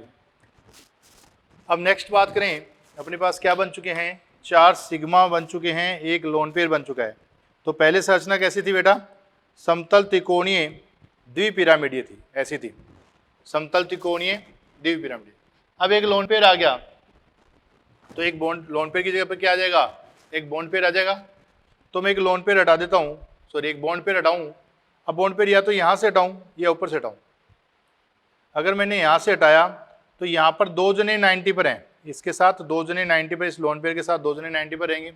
अब नेक्स्ट बात करें, अपने पास क्या बन चुके हैं, 4 सिग्मा बन चुके हैं, एक लोन पेयर बन चुका है। तो पहले संरचना कैसी थी बेटा, समतल त्रिकोणीय द्विपिरामिडीय थी, ऐसी थी, समतल त्रिकोणीय द्विपिरामिडीय। अब एक लोन पेयर आ गया, तो एक बॉन्ड, लोन पेयर की जगह पर क्या आ जाएगा, एक बॉन्ड पेयर आ जाएगा। तो मैं एक लोन पेयर हटा देता हूँ, सॉरी एक बॉन्ड पेयर हटाऊँ। अब बॉन्ड पेयर या तो यहाँ से हटाऊँ या ऊपर से हटाऊँ। अगर मैंने यहाँ से हटाया तो यहाँ पर 2 जने 90 पर हैं, इसके साथ 2 जने 90 पर, इस लोन पेयर के साथ 2 जने 90 पर रहेंगे।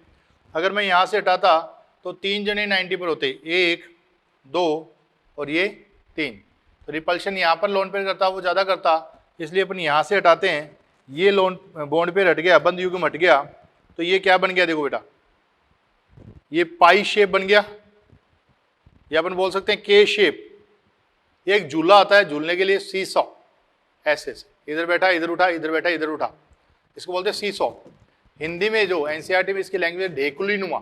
अगर मैं यहाँ से हटाता तो 3 जने 90 पर होते, 1 2 और ये 3। तो रिपल्शन यहाँ पर लोन पेयर करता वो ज़्यादा करता, इसलिए अपन यहाँ से हटाते हैं। ये लोन बॉन्ड पेयर हट गया, बंद युग्म हट गया, तो ये क्या बन गया, देखो बेटा ये पाई शेप बन गया, या अपन बोल सकते हैं के शेप। एक झूला आता है, झूलने के लिए सीसॉ, ऐसे इधर बैठा इधर उठा, इधर बैठा इधर उठा, इसको बोलते हैं सीसॉ। हिंदी में जो एनसीईआरटी में इसकी लैंग्वेज ढेकुली नुमा,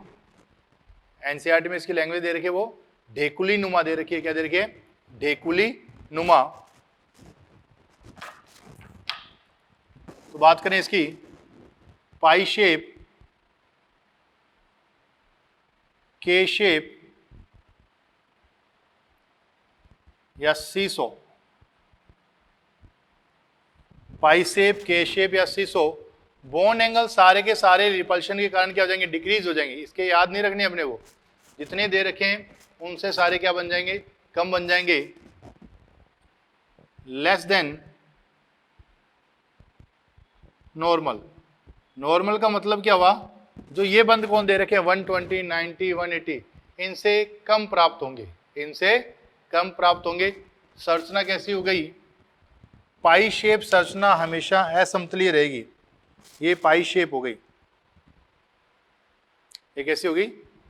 एनसीईआरटी में इसकी लैंग्वेज दे रखी है वो ढेकुली नुमा दे रखी है। क्या दे रखी है, ढेकुली नुमा। तो बात करें इसकी पाई शेप, के शेप या सीसो, पाई शेप, के शेप या सीसो। बॉन्ड एंगल सारे के सारे रिपल्शन के कारण क्या हो जाएंगे, डिक्रीज हो जाएंगे। इसके याद नहीं रखने अपने को, जितने दे रखे हैं उनसे सारे क्या बन जाएंगे, कम बन जाएंगे। Less than normal. नॉर्मल का मतलब क्या हुआ, जो ये बंद कौन दे रखे हैं 120, 90, 180, इनसे कम प्राप्त होंगे, इनसे कम प्राप्त होंगे। संरचना कैसी हो गई, पाई शेप संरचना हमेशा असमतलीय रहेगी। ये पाई शेप हो गई, ये कैसी होगी,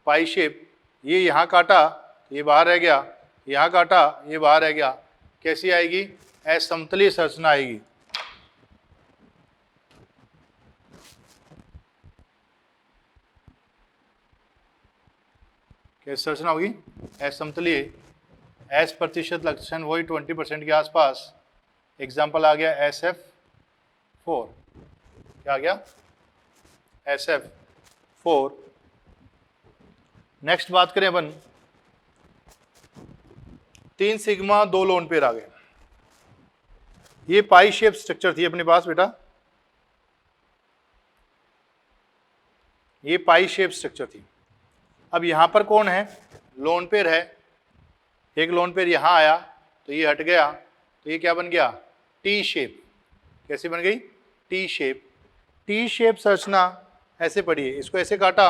पाई शेप। ये यहां काटा ये बाहर रह गया, यहां काटा ये बाहर रह गया, कैसी आएगी, असमतलीय संरचना आएगी। कैसी संरचना होगी, असमतलीय। एस प्रतिशत लक्षण वही 20% के आसपास। एग्जाम्पल आ गया SF4, क्या आ गया, SF4। नेक्स्ट बात करें अपन, 3 सिग्मा 2 लोन पेयर आ गए। ये पाई शेप स्ट्रक्चर थी अपने पास बेटा, ये पाई शेप स्ट्रक्चर थी। अब यहां पर कौन है, लोन पेयर है। एक लोन पेयर यहां आया तो ये हट गया, तो ये क्या बन गया, टी शेप। कैसी बन गई, टी शेप। टी शेप संरचना ऐसे पड़ी है, इसको ऐसे काटा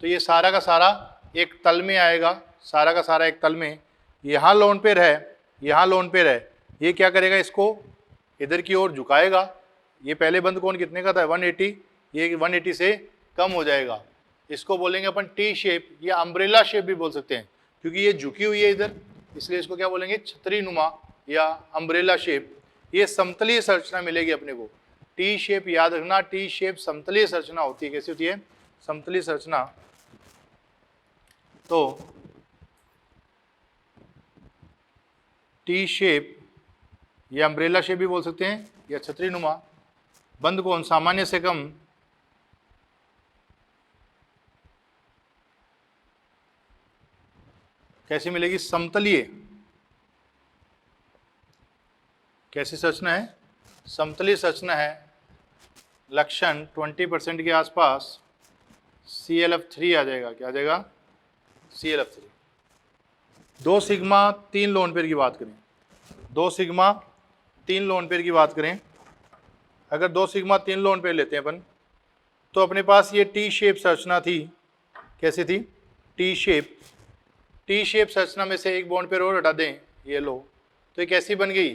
तो ये सारा का सारा एक तल में आएगा, सारा का सारा एक तल में। यहाँ लोन पेयर है, यहाँ लोन पेयर है, ये क्या करेगा, इसको इधर की ओर झुकाएगा। ये पहले बंद कोण कितने का था 180, ये 180 से कम हो जाएगा। इसको बोलेंगे अपन टी शेप या अम्ब्रेला शेप भी बोल सकते हैं, क्योंकि ये झुकी हुई है इधर, इसलिए इसको क्या बोलेंगे, छतरी नुमा या अम्ब्रेला शेप। ये समतलीय संरचना मिलेगी अपने को। टी शेप याद रखना, टी शेप समतलीय संरचना होती है। कैसी होती है, समतलीय संरचना। तो टी शेप या अम्ब्रेला शेप भी बोल सकते हैं या छतरी नुमा। बंद कोण सामान्य से कम कैसी मिलेगी, समतलीय। कैसी संरचना है, समतलीय संरचना है। लक्षण 20% के आसपास ClF3 आ जाएगा। क्या आ जाएगा, ClF3। 2 सिग्मा 3 लोन पेयर की बात करें, 2 सिग्मा 3 लोन पेयर की बात करें, अगर 2 सिग्मा 3 लोन पेयर लेते हैं अपन, तो अपने पास ये टी शेप संरचना थी। कैसी थी, टी शेप। टी शेप संरचना में से एक बॉन्ड पेयर और हटा दें, ये लो, तो ये कैसी बन गई,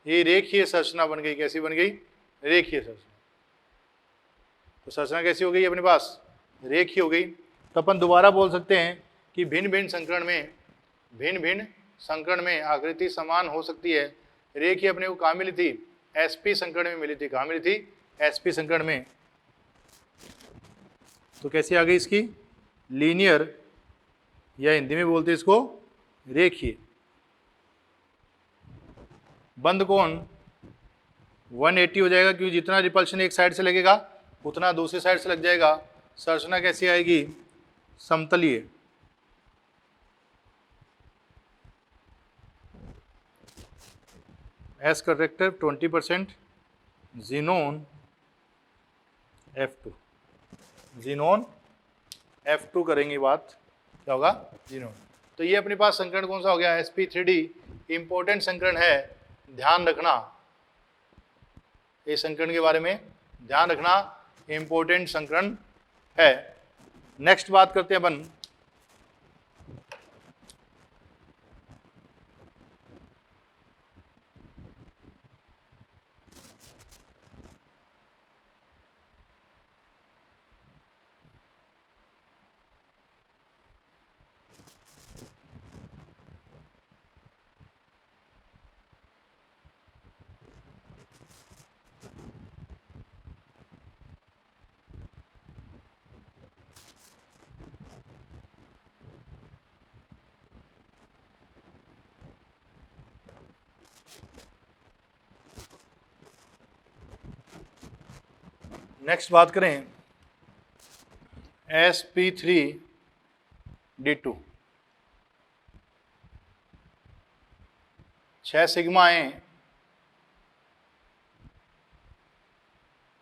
ये रेखीय संरचना बन गई। कैसी बन गई, रेखीय संरचना। तो संरचना कैसी हो गई अपने पास, रेखीय हो गई। तो अपन दोबारा बोल सकते हैं कि भिन्न भिन्न संकरण में आकृति समान हो सकती है। रेखीय अपने को कहाँ मिली थी, SP संकरण में मिली थी। कहाँ मिली थी, SP संकरण में। तो कैसी आ गई इसकी, लीनियर, या हिंदी में बोलते हैं इसको रेखीय। बंद कोण 180 हो जाएगा, क्योंकि जितना रिपल्शन एक साइड से लगेगा उतना दूसरी साइड से लग जाएगा। संरचना कैसी आएगी, समतलीय। S character 20%, xenon F2, xenon F2 करेंगे बात, क्या होगा, जीनोन। तो ये अपने पास संकरण कौन सा हो गया, sp3d। इंपॉर्टेंट संकरण है, ध्यान रखना इस संकरण के बारे में, ध्यान रखना इंपॉर्टेंट संकरण है। नेक्स्ट बात करते हैं अपन नेक्स्ट बात करें sp3d2। 6 सिग्मा आए,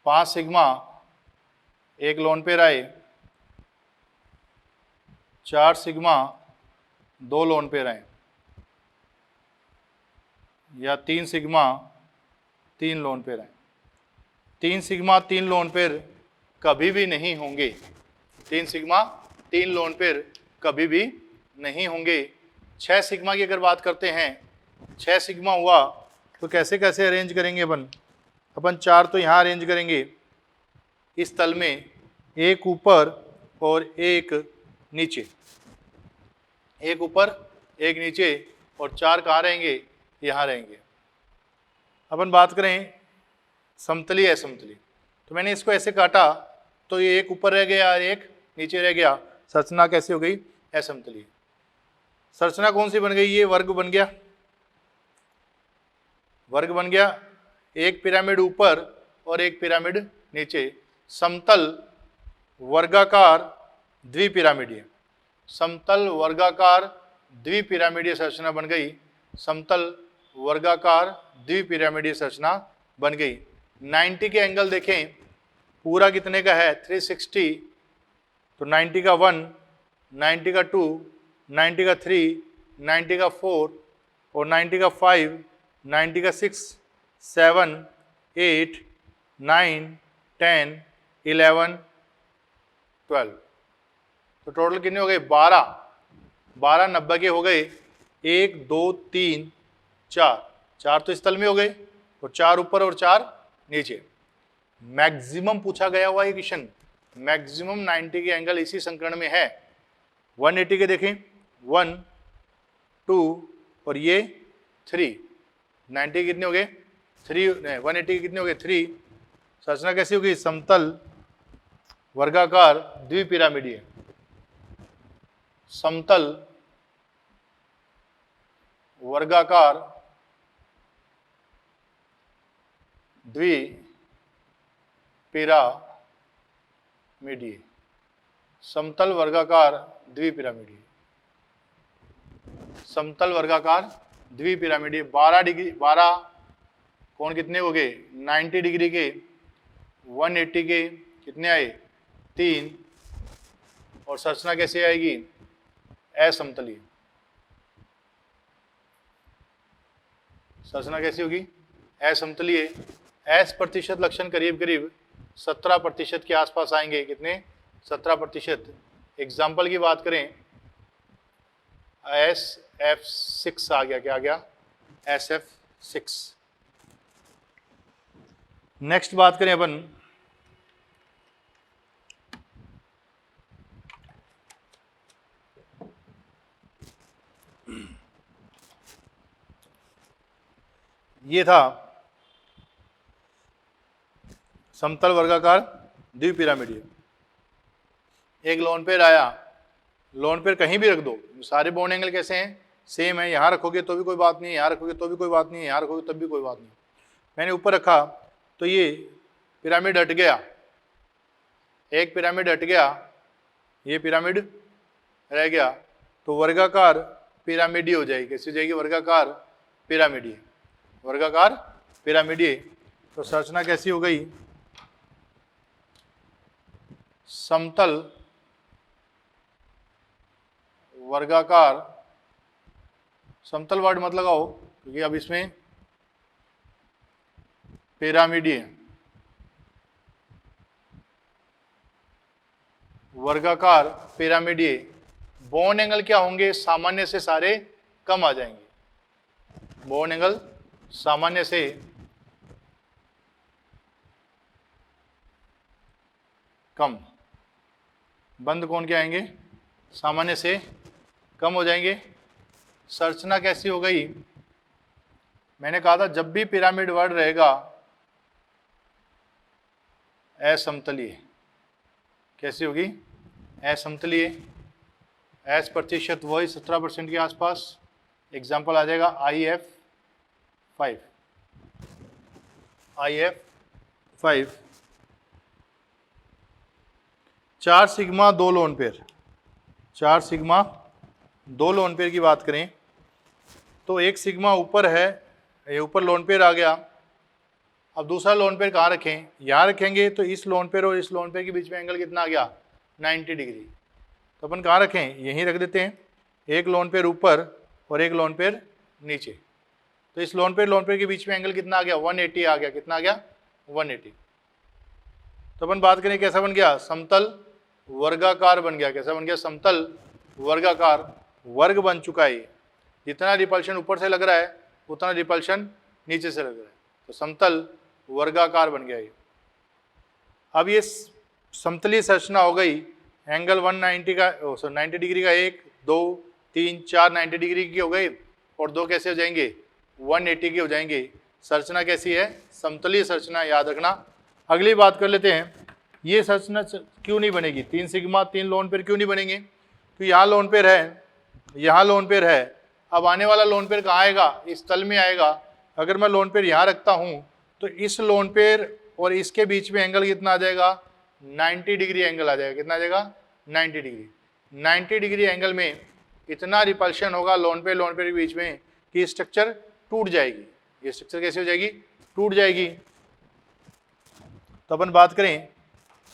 5 सिग्मा एक लोन पेयर आए, 4 सिग्मा 2 लोन पेयर हैं, या 3 सिग्मा 3 लोन पेयर हैं। 3 सिग्मा 3 लोन पेयर कभी भी नहीं होंगे, 3 सिग्मा 3 लोन पेयर कभी भी नहीं होंगे। 6 सिग्मा की अगर बात करते हैं, 6 सिग्मा हुआ तो कैसे कैसे अरेंज करेंगे अपन 4 तो यहाँ अरेंज करेंगे इस तल में, एक ऊपर और एक नीचे, एक ऊपर एक नीचे, और 4 कहाँ रहेंगे, यहाँ रहेंगे। अपन बात करें समतली असमतली, तो मैंने इसको ऐसे काटा तो ये एक ऊपर रह गया और एक नीचे रह गया, संरचना कैसी हो गई, असमतली। संरचना कौन सी बन गई, ये वर्ग बन गया, वर्ग बन गया, एक पिरामिड ऊपर और एक पिरामिड नीचे, समतल वर्गाकार द्विपिरामिडीय, समतल वर्गाकार द्विपिरामिडीय संरचना बन गई, समतल वर्गाकार द्विपिरामिडीय संरचना बन गई। 90 के एंगल देखें, पूरा कितने का है, 360, तो 90 का 1, 90 का 2, 90 का 3, 90 का 4 और 90 का 5, 90 का 6, 7, 8, 9, 10, 11, 12, तो टोटल कितने हो गए, 12, 90 के हो गए, 1 2 3 4, 4 तो इस तल में हो गए और 4 ऊपर और 4 नीचे। मैक्सिमम पूछा गया हुआ ये क्वेश्चन, मैक्सिमम 90 के एंगल इसी संकर्ण में है। 180 के देखें, 1 2 और ये 3, 90 कितने हो गए, 3, 180 के कितने हो गए, 3। संरचना कैसी होगी, समतल वर्गाकार द्विपिरामिडीय, समतल वर्गाकार द्विपिरामिडीय, समतल वर्गाकार द्विपिरामिडीय, समतल वर्गाकार द्विपिरामिडीय। 12 डिग्री, 12 कोण कितने हो गए, 90 डिग्री के, 180 के कितने आए, 3, और संरचना कैसे आएगी, असमतलीय। संरचना कैसी होगी, असमतलीय। एस प्रतिशत लक्षण करीब करीब 17% के आसपास आएंगे, कितने, 17%। एग्जाम्पल की बात करें, SF6 आ गया, क्या आ गया, SF6। नेक्स्ट बात करें अपन ये था समतल वर्गाकार द्विपिरामिडीय। एक लोन पेयर आया, लोन पेयर कहीं भी रख दो, सारे बॉन्ड एंगल कैसे हैं, सेम है, यहाँ रखोगे तो भी कोई बात नहीं है, यहाँ रखोगे तो भी कोई बात नहीं है, यहाँ रखोगे तब भी कोई बात नहीं। मैंने ऊपर रखा तो ये पिरामिड हट गया, एक पिरामिड हट गया, ये पिरामिड रह गया, तो वर्गाकार पिरामिडीय हो जाएगी। कैसी हो जाएगी, वर्गाकार पिरामिडीय, वर्गाकार पिरामिडीय। तो संरचना कैसी हो गई, समतल वर्गाकार, समतल वर्ड मत लगाओ क्योंकि अब इसमें पिरामिडीय, वर्गाकार पिरामिडीय। बॉन्ड एंगल क्या होंगे, सामान्य से सारे कम आ जाएंगे, बॉन्ड एंगल सामान्य से कम, बंद कोण क्या आएंगे, सामान्य से कम हो जाएंगे। संरचना कैसी हो गई, मैंने कहा था जब भी पिरामिड वर्ड रहेगा असमतलीय, कैसी होगी, असमतलीय। एस प्रतिशत वही 17% के आसपास। एग्जाम्पल आ जाएगा IF5, IF5। 4 sigma 2 lone pair, 4 sigma 2 lone pair की बात करें तो एक सिग्मा ऊपर है, ये ऊपर लोन पेयर आ गया। अब दूसरा लोन पेयर कहाँ रखें, यहाँ रखेंगे, तो इस लोन पेयर और इस लोन पेयर के बीच में एंगल कितना आ गया, 90 डिग्री। तो अपन कहाँ रखें, यहीं रख देते हैं, एक लोन पेयर ऊपर और एक लोन पेयर नीचे। तो इस लोन पेयर के बीच में एंगल कितना आ गया, 180 आ गया। कितना आ गया, 180। तो अपन बात करें कैसा बन गया, समतल वर्गाकार बन गया। कैसा बन गया, समतल वर्गाकार वर्ग बन चुका है। जितना रिपल्शन ऊपर से लग रहा है उतना रिपल्शन नीचे से लग रहा है, तो समतल वर्गाकार बन गया ये। अब ये समतलीय संरचना हो गई, एंगल 190 का 90 डिग्री का, 1 2 3 4 90 डिग्री की हो गई, और 2 कैसे हो जाएंगे, 180 के हो जाएंगे। संरचना कैसी है, समतलीय संरचना, याद रखना। अगली बात कर लेते हैं, ये संरचना क्यों नहीं बनेगी, 3 सिग्मा 3 लोन पेयर क्यों नहीं बनेंगे। तो यहाँ लोन पेयर है, यहाँ लोन पेयर है। अब आने वाला लोन पेयर कहाँ आएगा, इस तल में आएगा। अगर मैं लोन पेयर यहाँ रखता हूँ तो इस लोन पेयर और इसके बीच में एंगल कितना आ जाएगा, 90 डिग्री एंगल आ जाएगा। कितना आ जाएगा, 90 डिग्री। 90 डिग्री एंगल में इतना रिपल्शन होगा लोन पेयर के बीच में कि स्ट्रक्चर टूट जाएगी। ये स्ट्रक्चर कैसे हो जाएगी, टूट जाएगी। तो अपन बात करें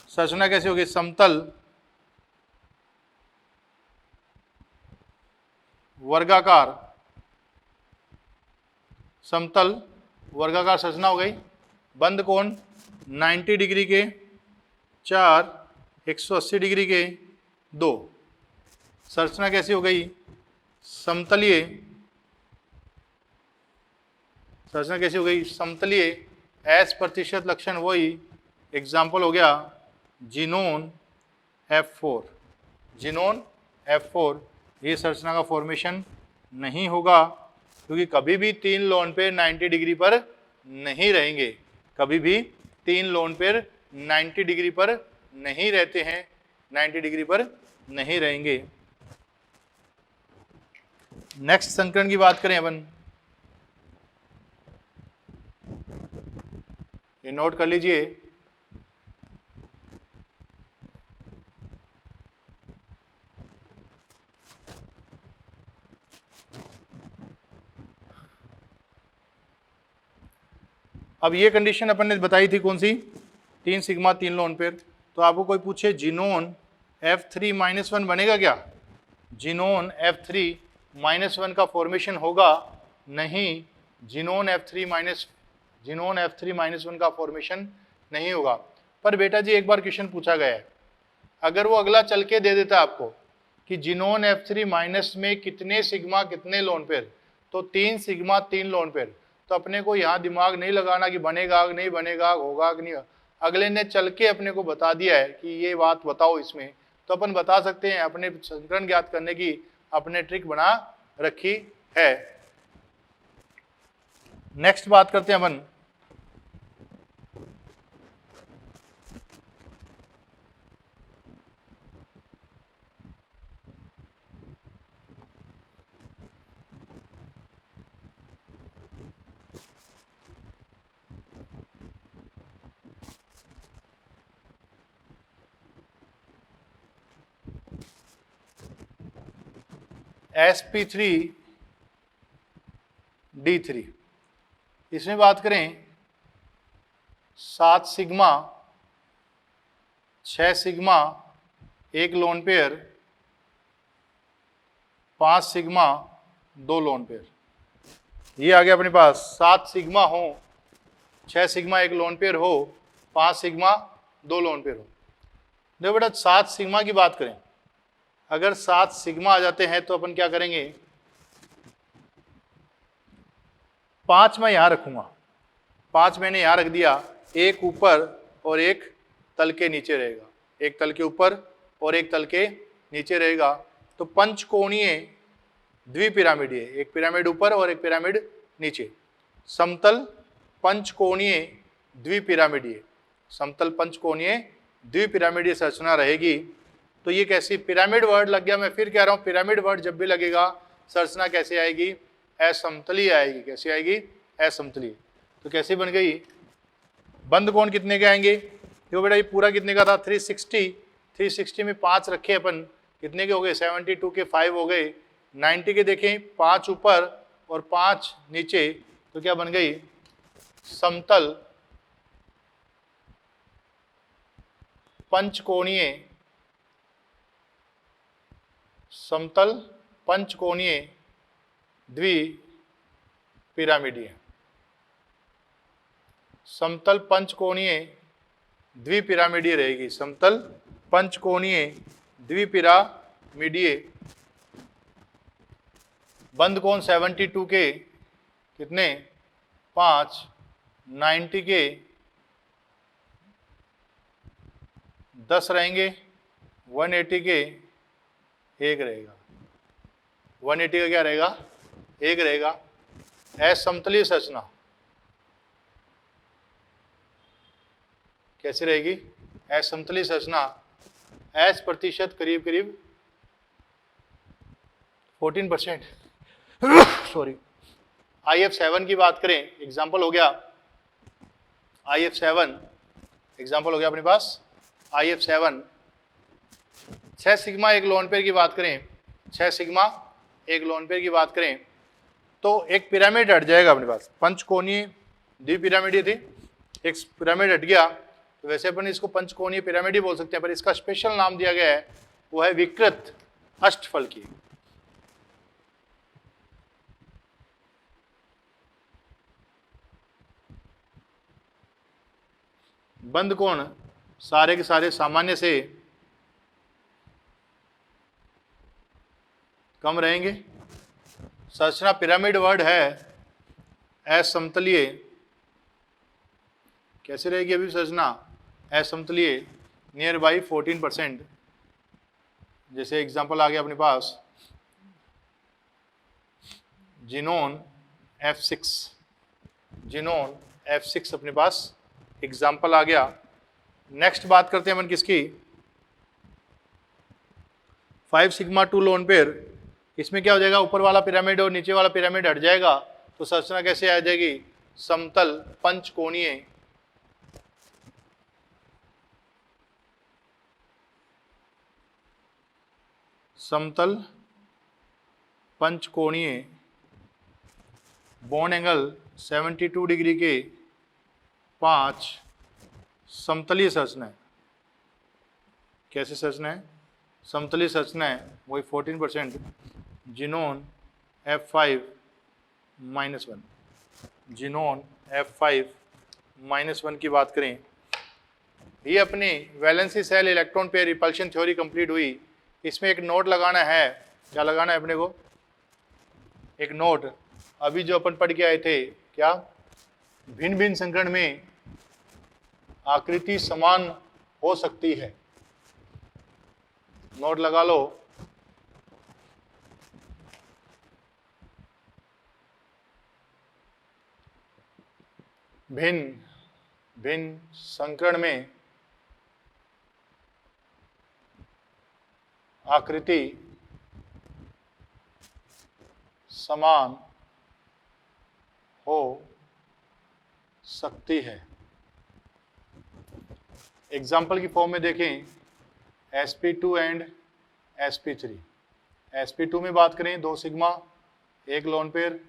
संरचना कैसे होगी, समतल वर्गाकार, समतल वर्गाकार संरचना हो गई। बंद कोण 90 डिग्री के 4, 180 डिग्री के 2। संरचना कैसी हो गई, समतलीय। संरचना कैसी हो गई, समतलीय। एस प्रतिशत लक्षण वही, एग्जाम्पल हो गया जिनोन F4। जिनोन F4 ये संरचना का फॉर्मेशन नहीं होगा, क्योंकि कभी भी 3 लोन पेयर 90 डिग्री पर नहीं रहेंगे। कभी भी 3 लोन पेयर 90 डिग्री पर नहीं रहते हैं, 90 डिग्री पर नहीं रहेंगे। नेक्स्ट संकरण की बात करें अपन, ये नोट कर लीजिए। अब ये कंडीशन अपन ने बताई थी कौन सी, 3 सिग्मा 3 लोन पेयर। तो आपको कोई पूछे जिनोन F3-1 बनेगा क्या, जिनोन F3-1 का फॉर्मेशन होगा, नहीं, जिनोन F3-1 का फॉर्मेशन नहीं होगा। पर बेटा जी एक बार क्वेश्चन पूछा गया है, अगर वो अगला चल के दे देता आपको कि जिनोन F3- में कितने सिग्मा कितने लोन पेयर, तो 3 सिग्मा 3 लोन पेयर, तो अपने को यहाँ दिमाग नहीं लगाना कि बनेगा कि नहीं बनेगा, होगा कि नहीं। अगले ने चल के अपने को बता दिया है कि ये बात बताओ इसमें, तो अपन बता सकते हैं, अपने संकरण ज्ञात करने की अपने ट्रिक बना रखी है। नेक्स्ट बात करते हैं अपन, sp3d3। इसमें बात करें 7 sigma 6 sigma 1 lone pair, 5 sigma 2 lone pair. ये आ गया अपने पास, 7 सिग्मा हो, 6 सिग्मा 1 लोन पेयर हो, 5 सिग्मा 2 लोन पेयर हो। देखो बेटा 7 सिग्मा की बात करें, अगर 7 सिग्मा आ जाते हैं तो अपन क्या करेंगे, 5 मैं यहां रखूंगा, 5 मैंने यहां रख दिया, एक ऊपर और एक तल के नीचे रहेगा, एक तल के ऊपर और एक तल के नीचे रहेगा। तो पंचकोणीय द्विपिरामिडीय, एक पिरामिड ऊपर और एक पिरामिड नीचे, समतल पंचकोणीय द्विपिरामिडीय, समतल पंचकोणीय द्विपिरामिडीय संरचना रहेगी। तो ये कैसी, पिरामिड वर्ड लग गया, मैं फिर कह रहा हूं पिरामिड वर्ड जब भी लगेगा संरचना कैसे आएगी, असमतलीय आएगी। कैसे आएगी, असमतलीय। तो कैसे बन गई, बंद कोण कितने के आएंगे, देखो बेटा ये पूरा कितने का था 360, 360 में 5 रखे अपन, कितने के हो गए 72 के 5 हो गए, 90 के देखें 5 ऊपर और 5 नीचे, तो क्या बन गई, समतल पंचकोणीय समतल पंचकोणीय द्विपिरामिडीय। समतल पंचकोणीय द्विपिरामिडीय रहेगी, समतल पंचकोणीय द्विपिरामिडीय। बंद कोण 72 के कितने 5, 90 के 10 रहेंगे, 180 के 1 रहेगा। 180 का क्या रहेगा 1 रहेगा। असमतलीय संरचना कैसे रहेगी? असमतलीय संरचना एस प्रतिशत करीब करीब 14%। सॉरी, IF7 की बात करें, एग्जाम्पल हो गया IF7, एग्जाम्पल हो गया अपने पास IF7। 6 सिग्मा एक लोन पेयर की बात करें, 6 सिग्मा एक लोन पेयर की बात करें तो एक पिरामिड हट जाएगा अपने पास। पंचकोणीय द्विपिरामिडीय थी, एक पिरामिड हट गया तो वैसे अपन इसको पंचकोणीय पिरामिड ही बोल सकते हैं, पर इसका स्पेशल नाम दिया गया है, वो है विकृत अष्टफल की। बंद कोण सारे के सारे सामान्य से कम रहेंगे। संरचना पिरामिड वर्ड है, असमतलीय कैसे रहेगी अभी संरचना? असमतलीय नियर बाई 14%। जैसे एग्जांपल आ गया अपने पास जिनोन F6, जिनोन F6 अपने पास एग्जाम्पल आ गया। नेक्स्ट बात करते हैं अपन किसकी? 5 सिग्मा 2 लोन पेयर। इसमें क्या हो जाएगा, ऊपर वाला पिरामिड और नीचे वाला पिरामिड हट जाएगा तो संरचना कैसे आ जाएगी? समतल पंचकोणीय समतल पंचकोणीय बॉन्ड एंगल 72 डिग्री के 5 समतलीय संरचना है। कैसे संरचना है? समतलीय संरचना है, वही 14%। जिनोन F5-1, जिनोन F5-1 की बात करें, ये अपनी valency cell electron pair repulsion theory complete हुई। इसमें एक नोट लगाना है, क्या लगाना है अपने को? एक नोट। अभी जो अपन पढ़ के आए थे, क्या भिन्न भिन्न संकरण में आकृति समान हो सकती है। नोट लगा लो। भिन्न भिन्न संकरण में आकृति समान हो सकती है। एग्जाम्पल की फॉर्म में देखें, sp2 एंड sp3। sp2 में बात करें 2 सिग्मा एक lone pair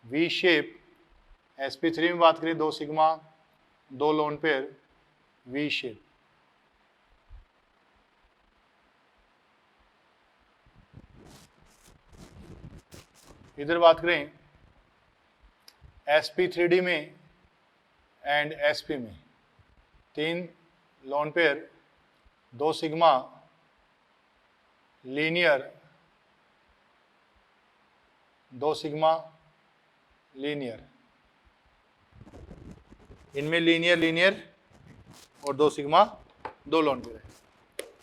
V shape. sp3 में बात करें 2 sigma 2 lone pair V shape. इधर बात करें sp3d में एंड sp में 3 lone pair 2 sigma linear, 2 sigma linear, इनमें लीनियर लीनियर और 2 सिग्मा 2 लोन पेयर है।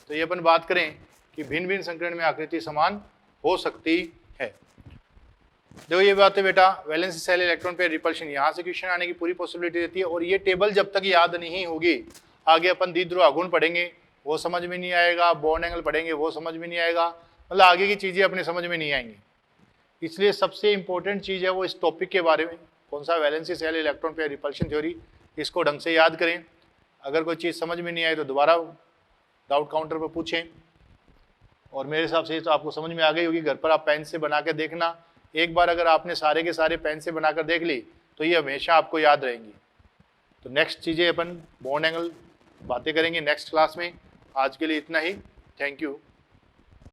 तो ये अपन बात करें कि भिन्न भिन्न संकरण में आकृति समान हो सकती है। देखो ये बात है बेटा, valency cell electron pair repulsion, यहाँ से क्वेश्चन आने की पूरी पॉसिबिलिटी रहती है। और ये टेबल जब तक याद नहीं होगी, आगे अपन द्विध्रुव आघूर्ण पढ़ेंगे वो समझ में नहीं आएगा, बॉन्ड एंगल पढ़ेंगे वो समझ में नहीं आएगा, मतलब आगे की चीज़ें अपने समझ में नहीं आएंगी। इसलिए सबसे इंपॉर्टेंट चीज़ है वो इस टॉपिक के बारे में, कौन सा? Valency cell electron pair repulsion theory. इसको ढंग से याद करें। अगर कोई चीज़ समझ में नहीं आए तो दोबारा डाउट काउंटर पर पूछें। और मेरे हिसाब से तो आपको समझ में आ गई होगी। घर पर आप पेन से बना के देखना। एक बार अगर आपने सारे के सारे पेन से बनाकर देख ली तो ये हमेशा आपको याद रहेंगी। तो नेक्स्ट चीज़ें अपन बॉन्ड एंगल बातें करेंगे नेक्स्ट क्लास में। आज के लिए इतना ही। Thank you.